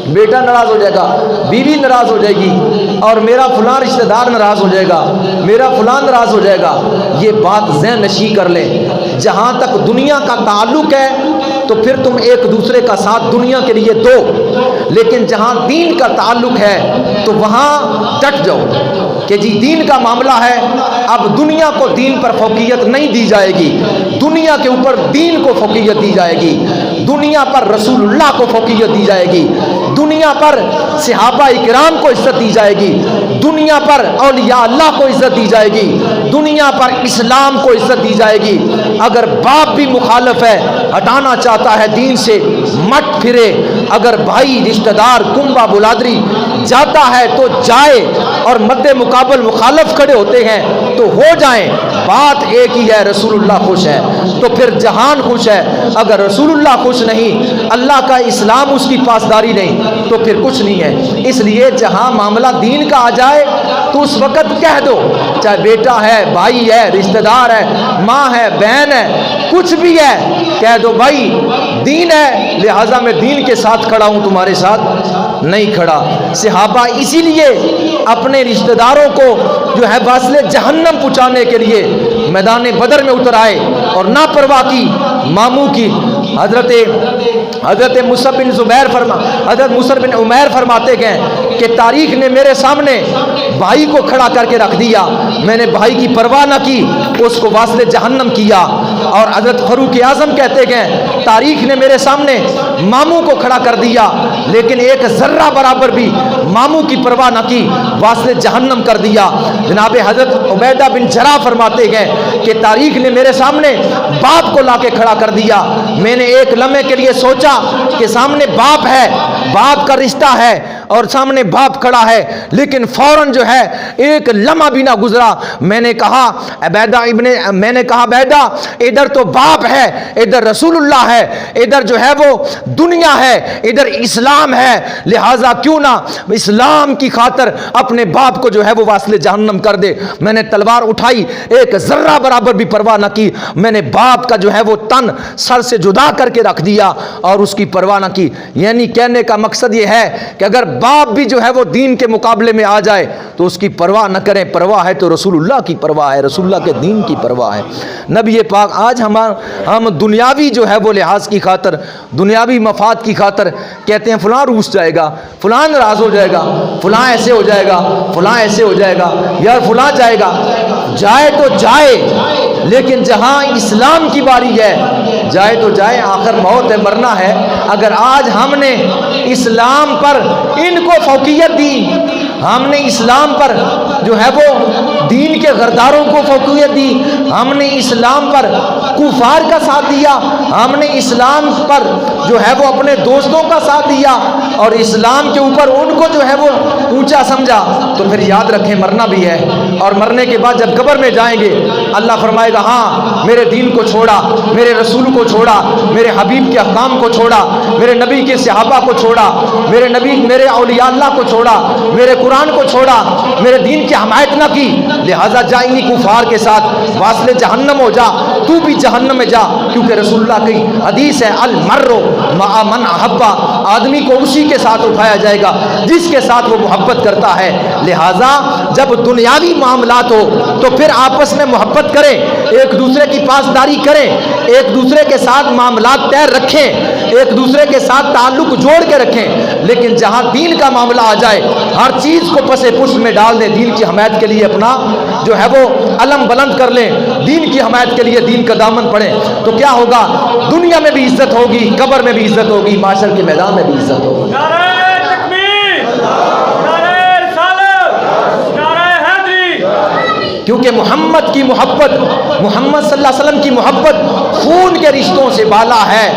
بیٹا ناراض ہو جائے گا، بیوی ناراض ہو جائے گی، اور میرا فلاں رشتہ دار ناراض ہو جائے گا، میرا فلاں ناراض ہو جائے گا۔ یہ بات ذہن نشین کر لیں، جہاں تک دنیا کا تعلق ہے تو پھر تم ایک دوسرے کا ساتھ دنیا کے لیے دو، لیکن جہاں دین کا تعلق ہے تو وہاں ڈٹ جاؤ کہ جی دین کا معاملہ ہے، اب دنیا کو دین پر فوقیت نہیں دی جائے گی، دنیا کے اوپر دین کو فوقیت دی جائے گی، دنیا پر رسول اللہ کو فوقیت دی جائے گی، دنیا پر صحابہ اکرام کو عزت دی جائے گی، دنیا پر اولیاء اللہ کو عزت دی جائے گی، دنیا پر اسلام کو عزت دی جائے گی۔ اگر باپ بھی مخالف ہے، ہٹانا چاہتا ہے دین سے، مت پھرے۔ اگر بھائی رشتہ دار کنبہ بلادری جاتا ہے تو جائے، اور مد مقابل مخالف کھڑے ہوتے ہیں تو ہو جائیں، بات ایک ہی ہے، رسول اللہ خوش ہے تو پھر جہان خوش ہے۔ اگر رسول اللہ خوش نہیں، اللہ کا اسلام اس کی پاسداری نہیں، تو پھر کچھ نہیں ہے۔ اس لیے جہاں معاملہ دین کا آ جائے تو اس وقت کہہ دو، چاہے بیٹا ہے، بھائی ہے، رشتہ دار ہے، ماں ہے، بہن ہے، کچھ بھی ہے، کہہ دو بھائی دین ہے، لہٰذا میں دین کے ساتھ کھڑا ہوں، تمہارے ساتھ نہیں کھڑا۔ صحابہ اسی لیے اپنے رشتہ داروں کو جو ہے واصل جہنم پہنچانے کے لیے میدان بدر میں اتر آئے اور نہ پرواہ کی ماموں کی۔ حضرت مصعب بن عمیر فرماتے گئے کہ تاریخ نے میرے سامنے بھائی کو کھڑا کر کے رکھ دیا، میں نے بھائی کی پرواہ نہ کی، اس کو واصل جہنم کیا۔ اور حضرت فاروق اعظم کہتے گئے تاریخ نے میرے سامنے ماموں کو کھڑا کر دیا، لیکن ایک ذرہ برابر بھی ماموں کی پرواہ نہ کی، واصل جہنم کر دیا۔ جناب حضرت عبیدہ بن جراح فرماتے گئے کہ تاریخ نے میرے سامنے باپ کو لا کے کھڑا کر دیا، میں نے ایک لمحے کے لیے سوچا کہ سامنے باپ ہے، باپ کا رشتہ ہے اور سامنے باپ کھڑا ہے، لیکن فوراً جو ہے ایک لمحہ بھی نہ گزرا، میں نے کہا عبیدہ ادھر تو باپ ہے، ادھر رسول اللہ ہے، ادھر جو ہے وہ دنیا ہے، ادھر اسلام ہے، لہٰذا کیوں نہ اسلام کی خاطر اپنے باپ کو جو ہے وہ واصل جہنم کر دے۔ میں نے تلوار اٹھائی، ایک ذرہ برابر بھی پرواہ نہ کی، میں نے باپ کا جو ہے وہ تن سر سے جدا کر کے رکھ دیا اور اس کی پرواہ نہ کی۔ یعنی کہنے کا مقصد یہ ہے کہ اگر باپ بھی جو ہے وہ دین کے مقابلے میں آ جائے تو اس کی پرواہ نہ کریں، پرواہ ہے تو رسول اللہ کی پرواہ ہے، رسول اللہ کے دین کی پرواہ ہے۔ نبی پاک آج ہم دنیاوی جو ہے وہ لحاظ کی خاطر، دنیاوی مفاد کی خاطر کہتے ہیں فلاں روس جائے گا، فلاں ناراض ہو جائے گا، فلاں ایسے ہو جائے گا، فلاں ایسے ہو جائے گا، یار فلاں جائے گا، جائے تو جائے، لیکن جہاں اسلام کی باری ہے جائے تو جائے، آخر موت ہے، مرنا ہے۔ اگر آج ہم نے اسلام پر ان کو فوقیت دی، ہم نے اسلام پر جو ہے وہ دین کے غرداروں کو فوقیت دی، ہم نے اسلام پر کفار کا ساتھ دیا، ہم نے اسلام پر جو ہے وہ اپنے دوستوں کا ساتھ دیا اور اسلام کے اوپر ان کو جو ہے وہ اونچا سمجھا، تو پھر یاد رکھیں مرنا بھی ہے، اور مرنے کے بعد جب قبر میں جائیں گے اللہ فرمائے گا ہاں میرے دین کو چھوڑا، میرے رسول کو چھوڑا، میرے حبیب کے احکام کو چھوڑا، میرے نبی کے صحابہ کو چھوڑا، میرے اولیاء اللہ کو چھوڑا، میرے قرآن کو چھوڑا، میرے دین کی حمایت نہ کی، لہٰذا جائیں گی کفار کے ساتھ، واصل جہنم ہو جا، تو بھی جہنم میں جا، کیونکہ رسول اللہ کی حدیث ہے المرء مع من احب، آدمی کو اسی کے ساتھ اٹھایا جائے گا جس کے ساتھ وہ محبت کرتا ہے۔ لہٰذا جب دنیاوی معاملات ہو تو پھر آپس میں محبت کریں، ایک دوسرے کی پاسداری کریں، ایک دوسرے کے ساتھ معاملات طے رکھیں، ایک دوسرے کے ساتھ تعلق جوڑ کے رکھیں، لیکن جہاں دین کا معاملہ آ جائے ہر چیز کو پس پشت میں ڈال دیں، دین کی حمایت کے لیے اپنا جو ہے وہ علم بلند کر لیں، دین کی حمایت کے لیے دین کا دامن پڑھیں، تو کیا ہوگا؟ دنیا میں بھی عزت ہوگی، قبر میں بھی عزت ہوگی، معاشر کے میدان میں بھی عزت ہوگی۔ کیونکہ محمد کی محبت، محمد صلی اللہ علیہ وسلم کی محبت خون کے رشتوں سے بالا ہے،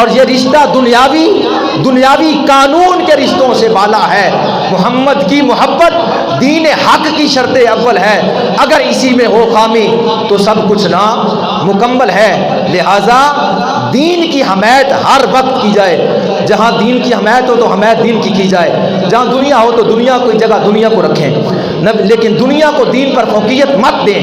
اور یہ رشتہ دنیاوی قانون کے رشتوں سے بالا ہے۔ محمد کی محبت دین حق کی شرط اول ہے، اگر اسی میں ہو خامی تو سب کچھ نامکمل ہے۔ لہٰذا دین کی حمایت ہر وقت کی جائے، جہاں دین کی حمایت ہو تو حمایت دین کی جائے، جہاں دنیا ہو تو دنیا کی جگہ دنیا کو رکھیں، لیکن دنیا کو دین پر فوقیت مت دیں۔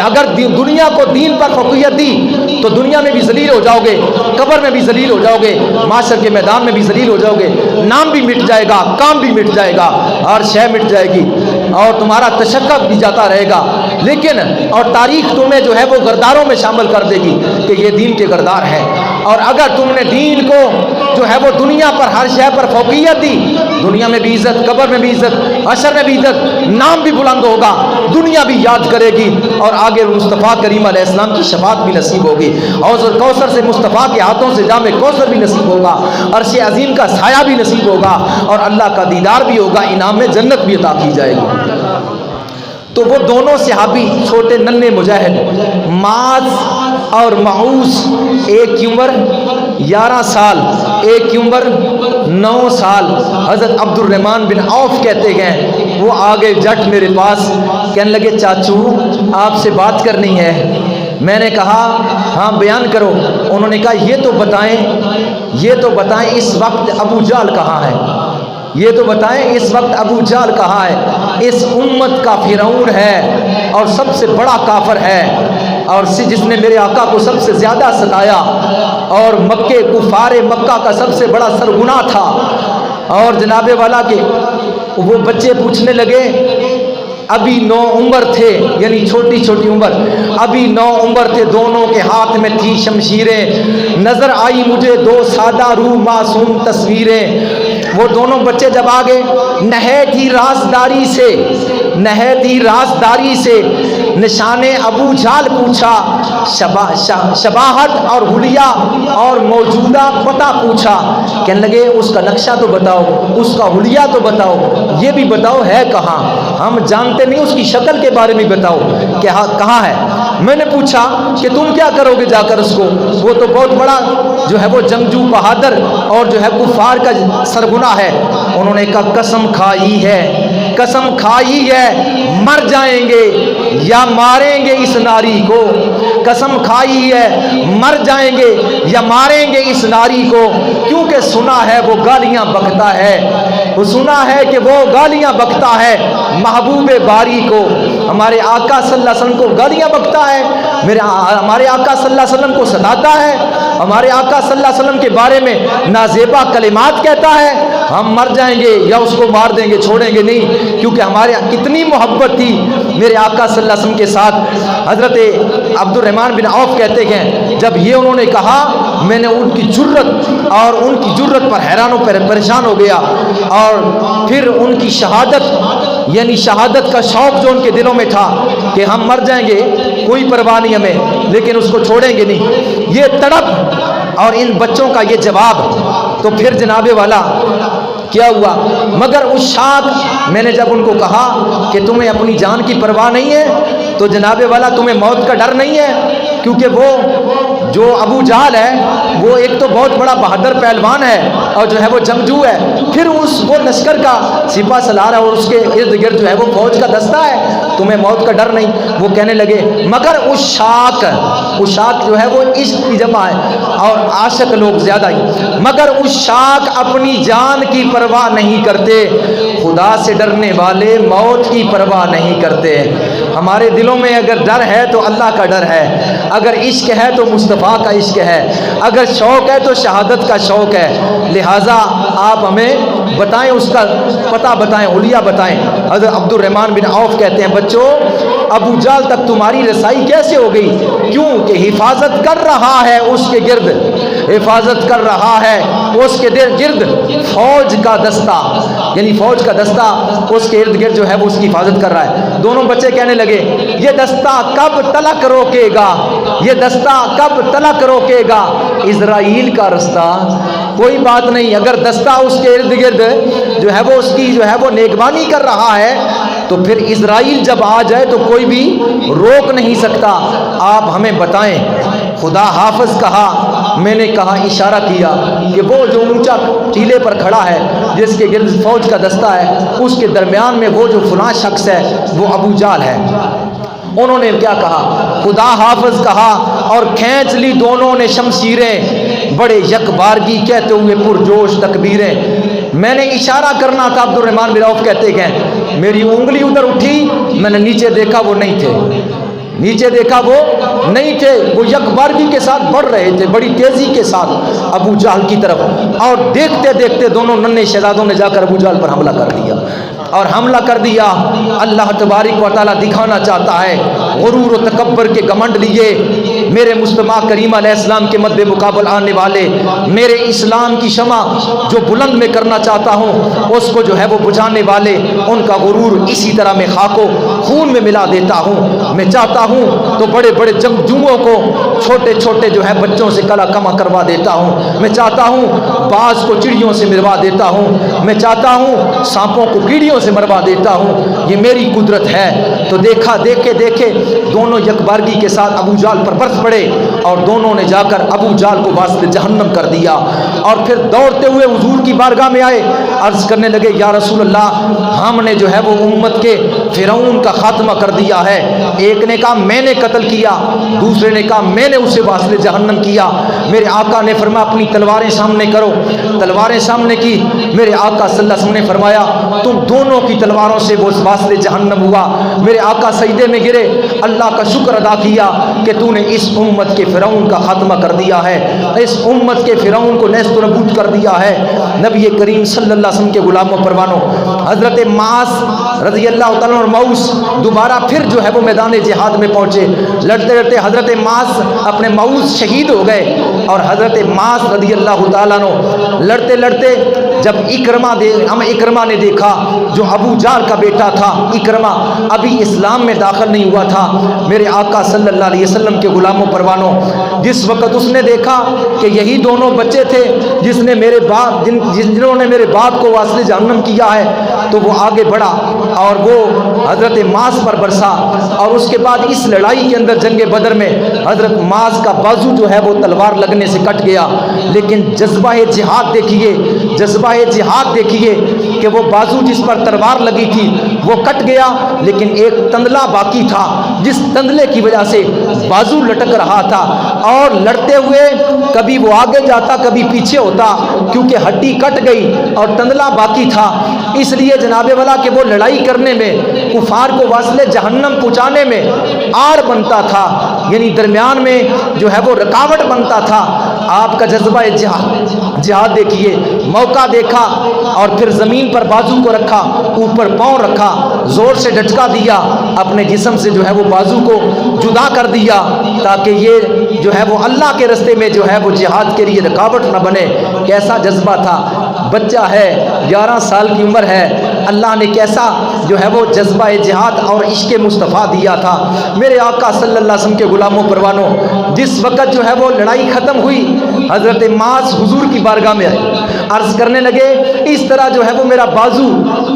اگر دنیا کو دین پر فوقیت دی تو دنیا میں بھی ذلیل ہو جاؤ گے، قبر میں بھی ذلیل ہو جاؤ گے، معاشر کے میدان میں بھی ذلیل ہو جاؤ گے، نام بھی مٹ جائے گا، کام بھی مٹ جائے گا، ہر شے مٹ جائے گی۔ اور تمہارا تشکّع بھی جاتا رہے گا، لیکن اور تاریخ تمہیں جو ہے وہ غرداروں میں شامل کر دے گی کہ یہ دین کے غردار ہیں۔ اور اگر تم نے دین کو جو ہے وہ دنیا پر ہر شے پر فوقیت دی، دنیا میں بھی عزت، قبر میں بھی عزت، حشر میں بھی عزت، نام بھی بلند ہوگا، دنیا بھی یاد کرے گی، اور آگے مصطفیٰ کریم علیہ السلام کی شفاعت بھی نصیب ہوگی، حوض کوثر سے مصطفیٰ کے ہاتھوں سے جام کوثر بھی نصیب ہوگا، عرش عظیم کا سایہ بھی نصیب ہوگا، اور اللہ کا دیدار بھی ہوگا، انعام میں جنت بھی عطا کی جائے گی۔ تو وہ دونوں صحابی چھوٹے ننھے مجاہد معاذ اور معوذ، ایک کی عمر 11 سال، ایک کی عمر 9 سال، حضرت عبد الرحمن بن عوف کہتے ہیں وہ آگے جٹ میرے پاس کہنے لگے چاچو آپ سے بات کرنی ہے۔ میں نے کہا ہاں بیان کرو۔ انہوں نے کہا یہ تو بتائیں اس وقت ابو جہل کہاں ہے، یہ تو بتائیں اس وقت ابو جہل کہاں ہے، اس امت کا فرعون ہے اور سب سے بڑا کافر ہے، اور جس نے میرے آقا کو سب سے زیادہ ستایا، اور مکے کفار مکہ کا سب سے بڑا سرغنہ تھا۔ اور جناب والا کے وہ بچے پوچھنے لگے، ابھی 9 عمر تھے، یعنی چھوٹی چھوٹی عمر، ابھی 9 عمر تھے، دونوں کے ہاتھ میں تھی شمشیریں، نظر آئی مجھے 2 سادہ روح معصوم تصویریں۔ وہ دونوں بچے جب آگے نہایت ہی رازداری سے نشان ابو جہل پوچھا، شباہت اور حلیہ اور موجودہ پتہ پوچھا، کہنے لگے اس کا نقشہ تو بتاؤ، اس کا حلیہ تو بتاؤ، یہ بھی بتاؤ ہے کہاں، ہم جانتے نہیں، اس کی شکل کے بارے میں بتاؤ کہ کہاں ہے۔ میں نے پوچھا کہ تم کیا کرو گے جا کر اس کو، وہ تو بہت بڑا جو ہے وہ جنگجو بہادر اور جو ہے کفار کا سرغنہ ہے۔ انہوں نے کہا قسم کھائی ہے مر جائیں گے یا ماریں گے اس ناری کو، قسم کھائی ہے مر جائیں گے یا ماریں گے اس ناری کو، کیونکہ سنا ہے وہ گالیاں بکتا ہے، وہ سنا ہے کہ وہ گالیاں بکتا ہے محبوب باری کو۔ ہمارے آقا صلی اللہ علیہ وسلم کو گالیاں بکتا ہے، ہمارے آقا صلی اللہ علیہ وسلم کو ستاتا ہے، ہمارے آقا صلی اللہ علیہ وسلم کے بارے میں نازیبا کلمات کہتا ہے۔ ہم مر جائیں گے یا اس کو مار دیں گے، چھوڑیں گے نہیں، کیونکہ ہمارے کتنی محبت تھی میرے آقا صلی اللہ علیہ وسلم کے ساتھ۔ حضرت عبد الرحمن بن عوف کہتے ہیں جب یہ انہوں نے کہا، میں نے ان کی جرت پر حیران و پریشان ہو گیا، اور پھر ان کی شہادت، یعنی شہادت کا شوق جو ان کے دلوں میں تھا کہ ہم مر جائیں گے کوئی پرواہ نہیں ہمیں، لیکن اس کو چھوڑیں گے نہیں، یہ تڑپ اور ان بچوں کا یہ جواب۔ تو پھر جناب والا کیا ہوا، مگر اس شاد میں نے جب ان کو کہا کہ تمہیں اپنی جان کی پرواہ نہیں ہے، تو جناب والا تمہیں موت کا ڈر نہیں ہے، کیونکہ وہ جو ابو جہل ہے وہ ایک تو بہت بڑا بہادر پہلوان ہے اور جو ہے وہ جنگجو ہے، پھر وہ لشکر کا سپہ سالار ہے اور اس کے ارد گرد جو ہے وہ فوج کا دستہ ہے، تمہیں موت کا ڈر نہیں۔ وہ کہنے لگے مگر اس شاک جو ہے وہ عشق کی جمع ہے اور عاشق لوگ زیادہ ہی، مگر اس شاک اپنی جان کی پرواہ نہیں کرتے، خدا سے ڈرنے والے موت کی پرواہ نہیں کرتے۔ ہمارے دلوں میں اگر ڈر ہے تو اللہ کا ڈر ہے، اگر عشق ہے تو مصطفیٰ کا عشق ہے، اگر شوق ہے تو شہادت کا شوق ہے، لہٰذا آپ ہمیں بتائیں، اس کا پتہ بتائیں، حلیہ بتائیں۔ حضرت عبد الرحمن بن عوف کہتے ہیں بچوں ابو جہل تک تمہاری رسائی کیسے ہو گئی؟ کیوں کہ حفاظت کر رہا ہے اس کے گرد، حفاظت کر رہا ہے اس کے گرد فوج کا دستہ، یعنی فوج کا دستہ اس کے ارد گرد جو ہے وہ اس کی حفاظت کر رہا ہے۔ دونوں بچے کہنے لگے یہ دستہ کب تلک روکے گا، یہ دستہ کب تلک روکے گا اسرائیل کا رستہ؟ کوئی بات نہیں، اگر دستہ اس کے ارد گرد جو ہے وہ اس کی جو ہے وہ نیکبانی کر رہا ہے تو پھر اسرائیل جب آ جائے تو کوئی بھی روک نہیں سکتا۔ آپ ہمیں بتائیں، خدا حافظ کہا، میں نے کہا اشارہ کیا کہ وہ جو اونچا ٹیلے پر کھڑا ہے جس کے گرد فوج کا دستہ ہے، اس کے درمیان میں وہ جو فلاں شخص ہے وہ ابو جہل ہے۔ انہوں نے کیا کہا؟ خدا حافظ کہا اور کھینچ لی دونوں نے شمشیریں، بڑے یکبارگی کہتے ہوئے پرجوش تکبیریں۔ میں نے اشارہ کرنا تھا، عبد الرحمن بن عوف کہتے ہیں میری انگلی ادھر اٹھی، میں نے نیچے دیکھا وہ نہیں تھے، نیچے دیکھا وہ نہیں تھے، وہ یکبارگی کے ساتھ بڑھ رہے تھے بڑی تیزی کے ساتھ ابو جہل کی طرف، اور دیکھتے دیکھتے دونوں ننھے شہزادوں نے جا کر ابو جہل پر حملہ کر دیا، اور حملہ کر دیا۔ اللہ تبارک و تعالیٰ دکھانا چاہتا ہے غرور و تکبر کے گھمنڈ لیے میرے مصطفیٰ کریم علیہ السلام کے مد مقابل آنے والے، میرے اسلام کی شمع جو بلند میں کرنا چاہتا ہوں اس کو جو ہے وہ بجھانے والے، ان کا غرور اسی طرح میں خاک و خون میں ملا دیتا ہوں۔ میں چاہتا ہوں تو بڑے بڑے جنگجوؤں کو چھوٹے چھوٹے جو ہے بچوں سے کلا کما کروا دیتا ہوں، میں چاہتا ہوں باز کو چڑیوں سے مروا دیتا ہوں، میں چاہتا ہوں سانپوں کو کیڑیوں سے مروا دیتا ہوں، یہ میری قدرت ہے۔ تو دیکھا دیکھے دیکھے دونوں یکبارگی کے ساتھ ابو جہل پر برس پڑے، اور دونوں نے جا کر ابو جہل کو واسطے جہنم کر دیا، اور پھر دوڑتے ہوئے حضور کی بارگاہ میں آئے، عرض کرنے لگے یا رسول اللہ ہم نے جو ہے وہ امت کے فرعون کا خاتمہ کر دیا ہے۔ ایک نے کہا میں نے قتل کیا، دوسرے نے کہا میں نے اسے واسطے جہنم کیا۔ میرے آقا نے فرمایا اپنی تلواریں سامنے کرو، تلواریں سامنے کی۔ میرے آقا صلی اللہ علیہ وسلم نے فرمایا تم دونوں کی تلواروں سے وہ واسطے جہنم ہوا۔ میرے آقا سجدے میں گرے، اللہ کا شکر ادا کیا کہ تو نے اس امت کے فرعون کا خاتمہ کر دیا ہے، اس امت کے فرعون کو نیست و نابود کر دیا ہے۔ نبی کریم صلی اللہ علیہ وسلم کے غلاموں پروانوں، حضرت معاذ رضی اللہ تعالیٰ اور معوذ دوبارہ پھر جو ہے وہ میدان جہاد میں پہنچے، لڑتے لڑتے حضرت معاذ اپنے معوذ شہید ہو گئے، اور حضرت معاذ رضی اللہ تعالیٰ عنہ لڑتے لڑتے جب اکرمہ نے دیکھا جو ابو جہل کا بیٹا تھا، اکرمہ ابھی اسلام میں داخل نہیں ہوا تھا، میرے آقا صلی اللہ علیہ وسلم کے غلاموں پروانوں، جس وقت اس نے دیکھا کہ یہی دونوں بچے تھے جنہوں نے میرے باپ کو واسطے جہنم کیا ہے، تو وہ آگے بڑھا اور وہ حضرت معاذ پر برسا، اور اس کے بعد اس لڑائی کے اندر جنگ بدر میں حضرت معاذ کا بازو جو ہے وہ تلوار لگنے سے کٹ گیا۔ لیکن جذبہ جہاد دیکھیے، جذبہ جہاد دیکھیے کہ وہ بازو جس پر تلوار لگی تھی وہ کٹ گیا، لیکن ایک تندلا باقی تھا، جس تندلے کی وجہ سے بازو لٹک رہا تھا، اور لڑتے ہوئے کبھی وہ آگے جاتا کبھی پیچھے ہوتا، کیونکہ ہڈی کٹ گئی اور تندلا باقی تھا۔ اس لیے جناب والا کہ وہ لڑائی کرنے میں کفار کو واصل جہنم پہنچانے میں آڑ بنتا تھا، یعنی درمیان میں جو ہے وہ رکاوٹ بنتا تھا۔ آپ کا جذبہ جہاد دیکھیے، موقع دیکھا اور پھر زمین پر بازو کو رکھا، اوپر پاؤں رکھا، زور سے جھٹکا دیا، اپنے جسم سے جو ہے وہ بازو کو جدا کر دیا تاکہ یہ جو ہے وہ اللہ کے رستے میں جو ہے وہ جہاد کے لیے رکاوٹ نہ بنے۔ کیسا جذبہ تھا، بچہ ہے 11 سال کی عمر ہے، اللہ نے کیسا جو ہے وہ جذبہ جہاد اور عشق مصطفیٰ دیا تھا۔ میرے آقا صلی اللہ علیہ وسلم کے غلاموں پروانوں، جس وقت جو ہے وہ لڑائی ختم ہوئی، حضرت معاذ حضور کی بارگاہ میں آئے، عرض کرنے لگے اس طرح جو ہے وہ میرا بازو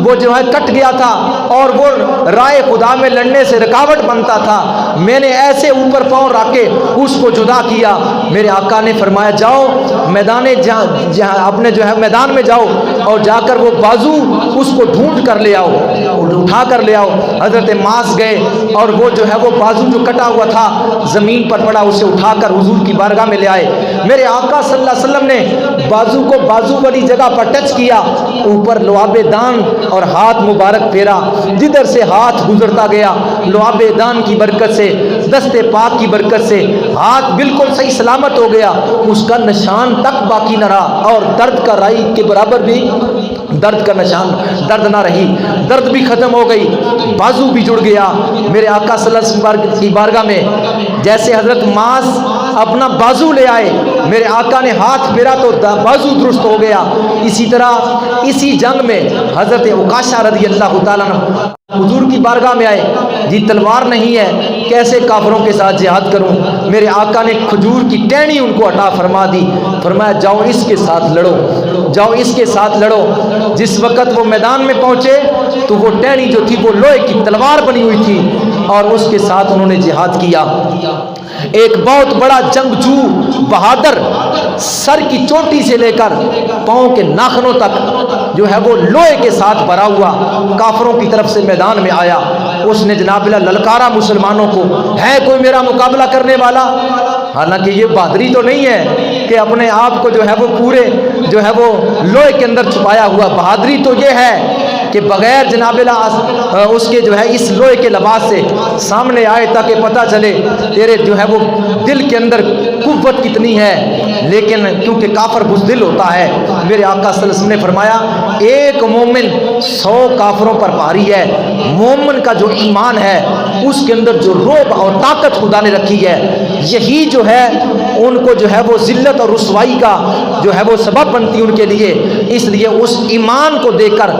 وہ جو ہے کٹ گیا تھا اور وہ رائے خدا میں لڑنے سے رکاوٹ بنتا تھا، میں نے ایسے اوپر پاؤں رکھ کے اس کو جدا کیا۔ میرے آقا نے فرمایا جاؤ میدان جہاں اپنے جو ہے میدان میں جاؤ اور جا کر وہ بازو اس کو ڈھونڈ کر لے آؤ، اٹھا کر لے آؤ۔ حضرت معاذ گئے اور وہ جو ہے وہ بازو جو کٹا ہوا تھا زمین پر پڑا، اسے اٹھا کر حضور کی بارگاہ میں لے آئے۔ میرے آقا صلی اللہ علیہ وسلم نے بازو کو بازو والی جگہ پر ٹچ کیا، اوپر لعاب دان اور ہاتھ مبارک پھیرا، جدھر سے ہاتھ گزرتا گیا لعاب دان کی برکت سے، دست پاک کی برکت سے ہاتھ بالکل صحیح سلامت ہو گیا، اس کا نشان تک باقی نہ رہا، اور درد کا رائی کے برابر بھی درد کا نشان، درد نہ رہی، درد بھی ختم ہو گئی، بازو بھی جڑ گیا۔ میرے آقا صلی اللہ علیہ وسلم کی بارگاہ میں جیسے حضرت معاذ اپنا بازو لے آئے، میرے آقا نے ہاتھ پھیرا تو بازو درست ہو گیا۔ اسی طرح اسی جنگ میں حضرت عکاشہ رضی اللہ تعالیٰ عنہ حضور کی بارگاہ میں آئے، جی تلوار نہیں ہے کیسے کافروں کے ساتھ جہاد کروں؟ میرے آقا نے کھجور کی ٹہنی ان کو عطا فرما دی، فرمایا جاؤ اس کے ساتھ لڑو، جاؤ اس کے ساتھ لڑو۔ جس وقت وہ میدان میں پہنچے تو وہ ٹہنی جو تھی وہ لوہے کی تلوار بنی ہوئی تھی، اور اس کے ساتھ انہوں نے جہاد کیا۔ ایک بہت بڑا جنگجو بہادر، سر کی چوٹی سے لے کر پاؤں کے ناخنوں تک جو ہے وہ لوہے کے ساتھ بھرا ہوا کافروں کی طرف سے میدان میں آیا۔ اس نے جناب اللہ للکارا مسلمانوں کو، ہے کوئی میرا مقابلہ کرنے والا؟ حالانکہ یہ بہادری تو نہیں ہے کہ اپنے آپ کو جو ہے وہ پورے جو ہے وہ لوہے کے اندر چھپایا ہوا، بہادری تو یہ ہے کہ بغیر جناب اس کے جو ہے اس لوہے کے لباس سے سامنے آئے تاکہ پتہ چلے تیرے جو ہے وہ دل کے اندر قوت کتنی ہے. لیکن کیونکہ کافر بزدل ہوتا ہے، میرے آقا صلی اللہ علیہ وسلم نے فرمایا ایک مومن 100 کافروں پر بھاری ہے. مومن کا جو ایمان ہے اس کے اندر جو رعب اور طاقت خدا نے رکھی ہے، یہی جو ہے ان کو جو ہے وہ ذلت اور رسوائی کا جو ہے وہ سبب بنتی ہے ان کے لیے. اس لیے اس ایمان کو دیکھ کر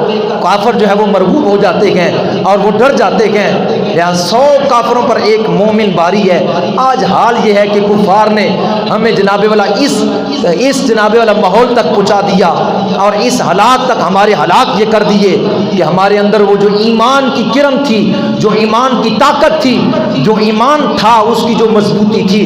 کافر جو ہے وہ مرغوب ہو جاتے ہیں اور وہ ڈر جاتے ہیں. یہاں 100 کافروں پر ایک مومن باری ہے. آج حال یہ ہے کہ کفار نے ہمیں جناب والا اس جناب والا ماحول تک پہنچا دیا اور اس حالات تک ہمارے حالات یہ کر دیے کہ ہمارے اندر وہ جو ایمان کی کرن تھی، جو ایمان کی طاقت تھی، جو ایمان تھا اس کی جو مضبوطی تھی،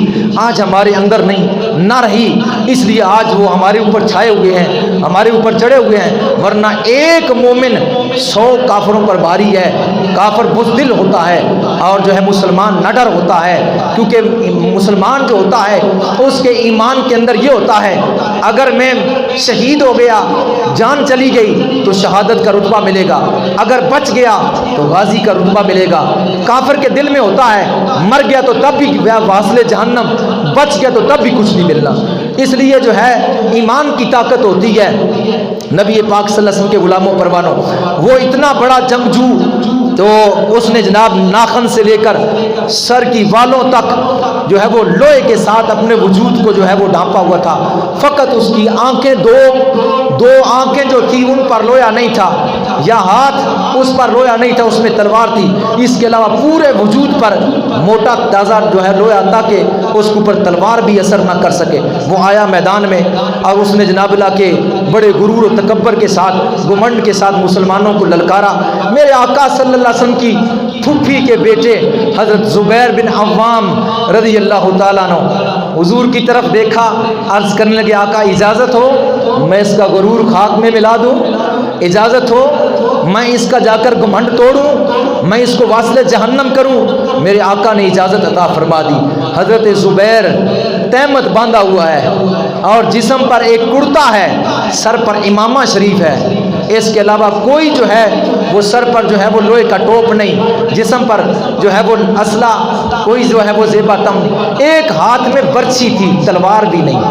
آج ہمارے اندر نہیں نہ رہی. اس لیے آج وہ ہمارے اوپر چھائے ہوئے ہیں، ہمارے اوپر چڑھے ہوئے ہیں. ورنہ ایک مومن 100 کافروں پر بھاری ہے. کافر بزدل ہوتا ہے اور جو ہے مسلمان نڈر ہوتا ہے. کیونکہ مسلمان جو ہوتا ہے اس کے ایمان کے اندر یہ ہوتا ہے اگر میں شہید ہو گیا، جان چلی گئی تو شہادت کا رتبہ ملے گا، اگر بچ گیا تو غازی کا رتبہ ملے گا. کافر کے دل میں ہوتا ہے مر گیا تو تب بھی واصل جہنم، بچ گیا تو تب بھی کچھ نہیں ملنا. اس لیے جو ہے ایمان کی طاقت ہوتی ہے. نبی پاک صلی اللہ علیہ وسلم کے غلاموں پروانوں، وہ اتنا بڑا جنگجو تو اس نے جناب ناخن سے لے کر سر کی والوں تک جو ہے وہ لوہے کے ساتھ اپنے وجود کو جو ہے وہ ڈھانپا ہوا تھا. فقط اس کی آنکھیں دو آنکھیں جو تھی ان پر لوہا نہیں تھا، یا ہاتھ اس پر لوہا نہیں تھا، اس میں تلوار تھی. اس کے علاوہ پورے وجود پر موٹا تازہ جو ہے لوہا تاکہ اس کے اوپر تلوار بھی اثر نہ کر سکے. وہ آیا میدان میں اور اس نے جناب اللہ کے بڑے غرور و تکبر کے ساتھ، گھمنڈ کے ساتھ مسلمانوں کو للکارا. میرے آقا صلی اللہ علیہ وسلم کی پھوپھی کے بیٹے حضرت زبیر بن عوام رضی اللہ تعالیٰ عنہ حضور کی طرف دیکھا، عرض کرنے لگے آقا اجازت ہو میں اس کا غرور خاک میں ملا دوں، اجازت ہو میں اس کا جا کر گھمنڈ توڑوں، میں اس کو واصل جہنم کروں. میرے آقا نے اجازت عطا فرما دی. حضرت زبیر تہمت باندھا ہوا ہے اور جسم پر ایک کرتا ہے، سر پر امامہ شریف ہے. اس کے علاوہ کوئی جو ہے وہ سر پر جو ہے وہ لوہے کا ٹوپ نہیں، جسم پر جو ہے وہ اسلحہ کوئی جو ہے وہ زیبا تم نہیں. ایک ہاتھ میں برچھی تھی، تلوار بھی نہیں.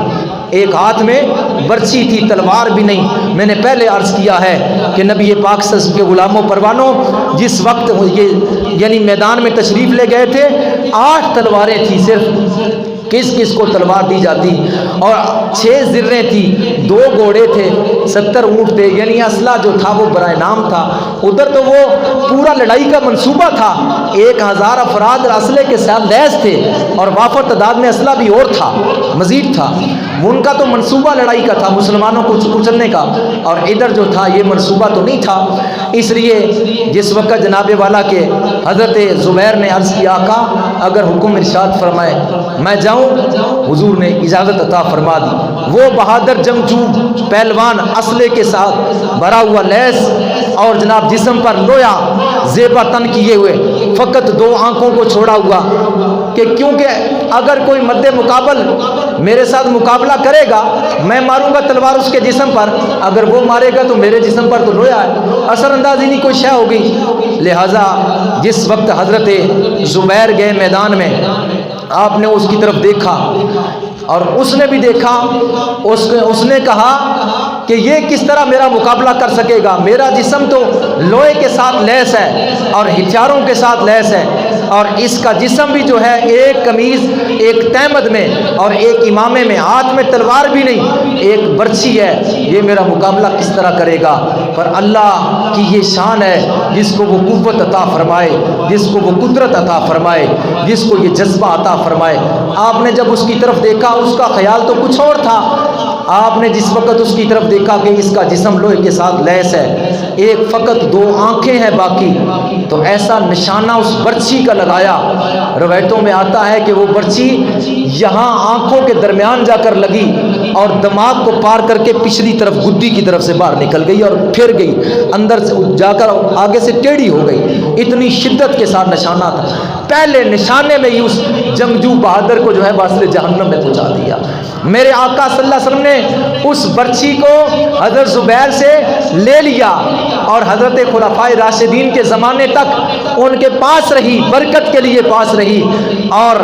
ایک ہاتھ میں برچھی تھی، تلوار بھی نہیں. میں نے پہلے عرض کیا ہے کہ نبی پاک صلی اللہ علیہ وسلم کے غلاموں پروانوں جس وقت یہ یعنی میدان میں تشریف لے گئے تھے 8 تلواریں تھی صرف. کس کس کو تلوار دی جاتی، اور 6 زریں تھی، 2 گھوڑے تھے، 70 اونٹ تھے. یعنی اسلحہ جو تھا وہ برائے نام تھا. ادھر تو وہ پورا لڑائی کا منصوبہ تھا، 1000 افراد اسلحے کے ساتھ لیس تھے اور وافر تعداد میں اسلحہ بھی اور تھا، مزید تھا. ان کا تو منصوبہ لڑائی کا تھا، مسلمانوں کو کچلنے کا، اور ادھر جو تھا یہ منصوبہ تو نہیں تھا. اس لیے جس وقت جناب والا کے حضرت زبیر نے عرض کیا آقا اگر حکم ارشاد فرمائے میں جاؤں، حضور نے اجازت عطا فرما دی. وہ بہادر جنگجو پہلوان اسلحے کے ساتھ بھرا ہوا لیس اور جناب جسم پر لوہا زیبا تن کیے ہوئے، فقط 2 آنکھوں کو چھوڑا ہوا کہ کیونکہ اگر کوئی مد مقابل میرے ساتھ مقابلہ کرے گا میں ماروں گا تلوار اس کے جسم پر، اگر وہ مارے گا تو میرے جسم پر تو لوہا ہے، اثر اندازی نہیں کوئی شے ہوگی. لہذا جس وقت حضرت زبیر گئے میدان میں، آپ نے اس کی طرف دیکھا اور اس نے بھی دیکھا. اس نے کہا کہ یہ کس طرح میرا مقابلہ کر سکے گا، میرا جسم تو لوہے کے ساتھ لیس ہے اور ہتھیاروں کے ساتھ لیس ہے، اور اس کا جسم بھی جو ہے ایک قمیض ایک تہمد میں اور ایک امامے میں، ہاتھ میں تلوار بھی نہیں، ایک برچھی ہے، یہ میرا مقابلہ کس طرح کرے گا. پر اللہ کی یہ شان ہے جس کو وہ قوت عطا فرمائے، جس کو وہ قدرت عطا فرمائے، جس کو یہ جذبہ عطا فرمائے. آپ نے جب اس کی طرف دیکھا اس کا خیال تو کچھ اور تھا. آپ نے جس وقت اس کی طرف دیکھا کہ اس کا جسم لوہے کے ساتھ لیس ہے، ایک فقط 2 آنکھیں ہیں باقی، تو ایسا نشانہ اس برچھی کا لگایا. روایتوں میں آتا ہے کہ وہ برچھی یہاں آنکھوں کے درمیان جا کر لگی اور دماغ کو پار کر کے پچھلی طرف گدی کی طرف سے باہر نکل گئی اور پھر گئی اندر سے جا کر آگے سے ٹیڑھی ہو گئی. اتنی شدت کے ساتھ نشانہ تھا. پہلے نشانے میں ہی اس جنگجو بہادر کو جو ہے واصل جہنم میں پہنچا دیا. میرے آقا صلی اللہ علیہ وسلم نے اس برچھی کو حضرت زبیر سے لے لیا. اور حضرت خلفائے راشدین کے زمانے تک ان کے پاس رہی، برکت کے لیے پاس رہی، اور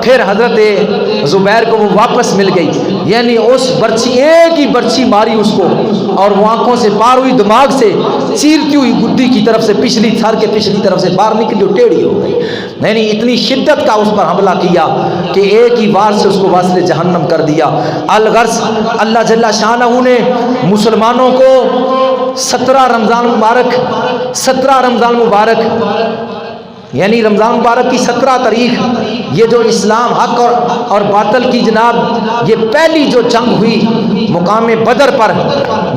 پھر حضرت زبیر کو وہ واپس مل گئی. یعنی اس برچھی، ایک ہی برچھی ماری اس کو، اور وہ آنکھوں سے پار ہوئی، دماغ سے چیرتی ہوئی گدی کی طرف سے پچھلی سر کے پچھلی طرف سے باہر نکلی اور ٹیڑھی ہو گئی. یعنی اتنی شدت کا اس پر حملہ کیا کہ ایک ہی وار سے اس کو واصل جہنم کر دیا. الغرض اللہ جل شانہ نے مسلمانوں کو 17 رمضان مبارک یعنی رمضان مبارک کی 17 تاریخ، یہ جو اسلام حق اور باطل کی جناب یہ پہلی جو جنگ ہوئی مقام بدر پر،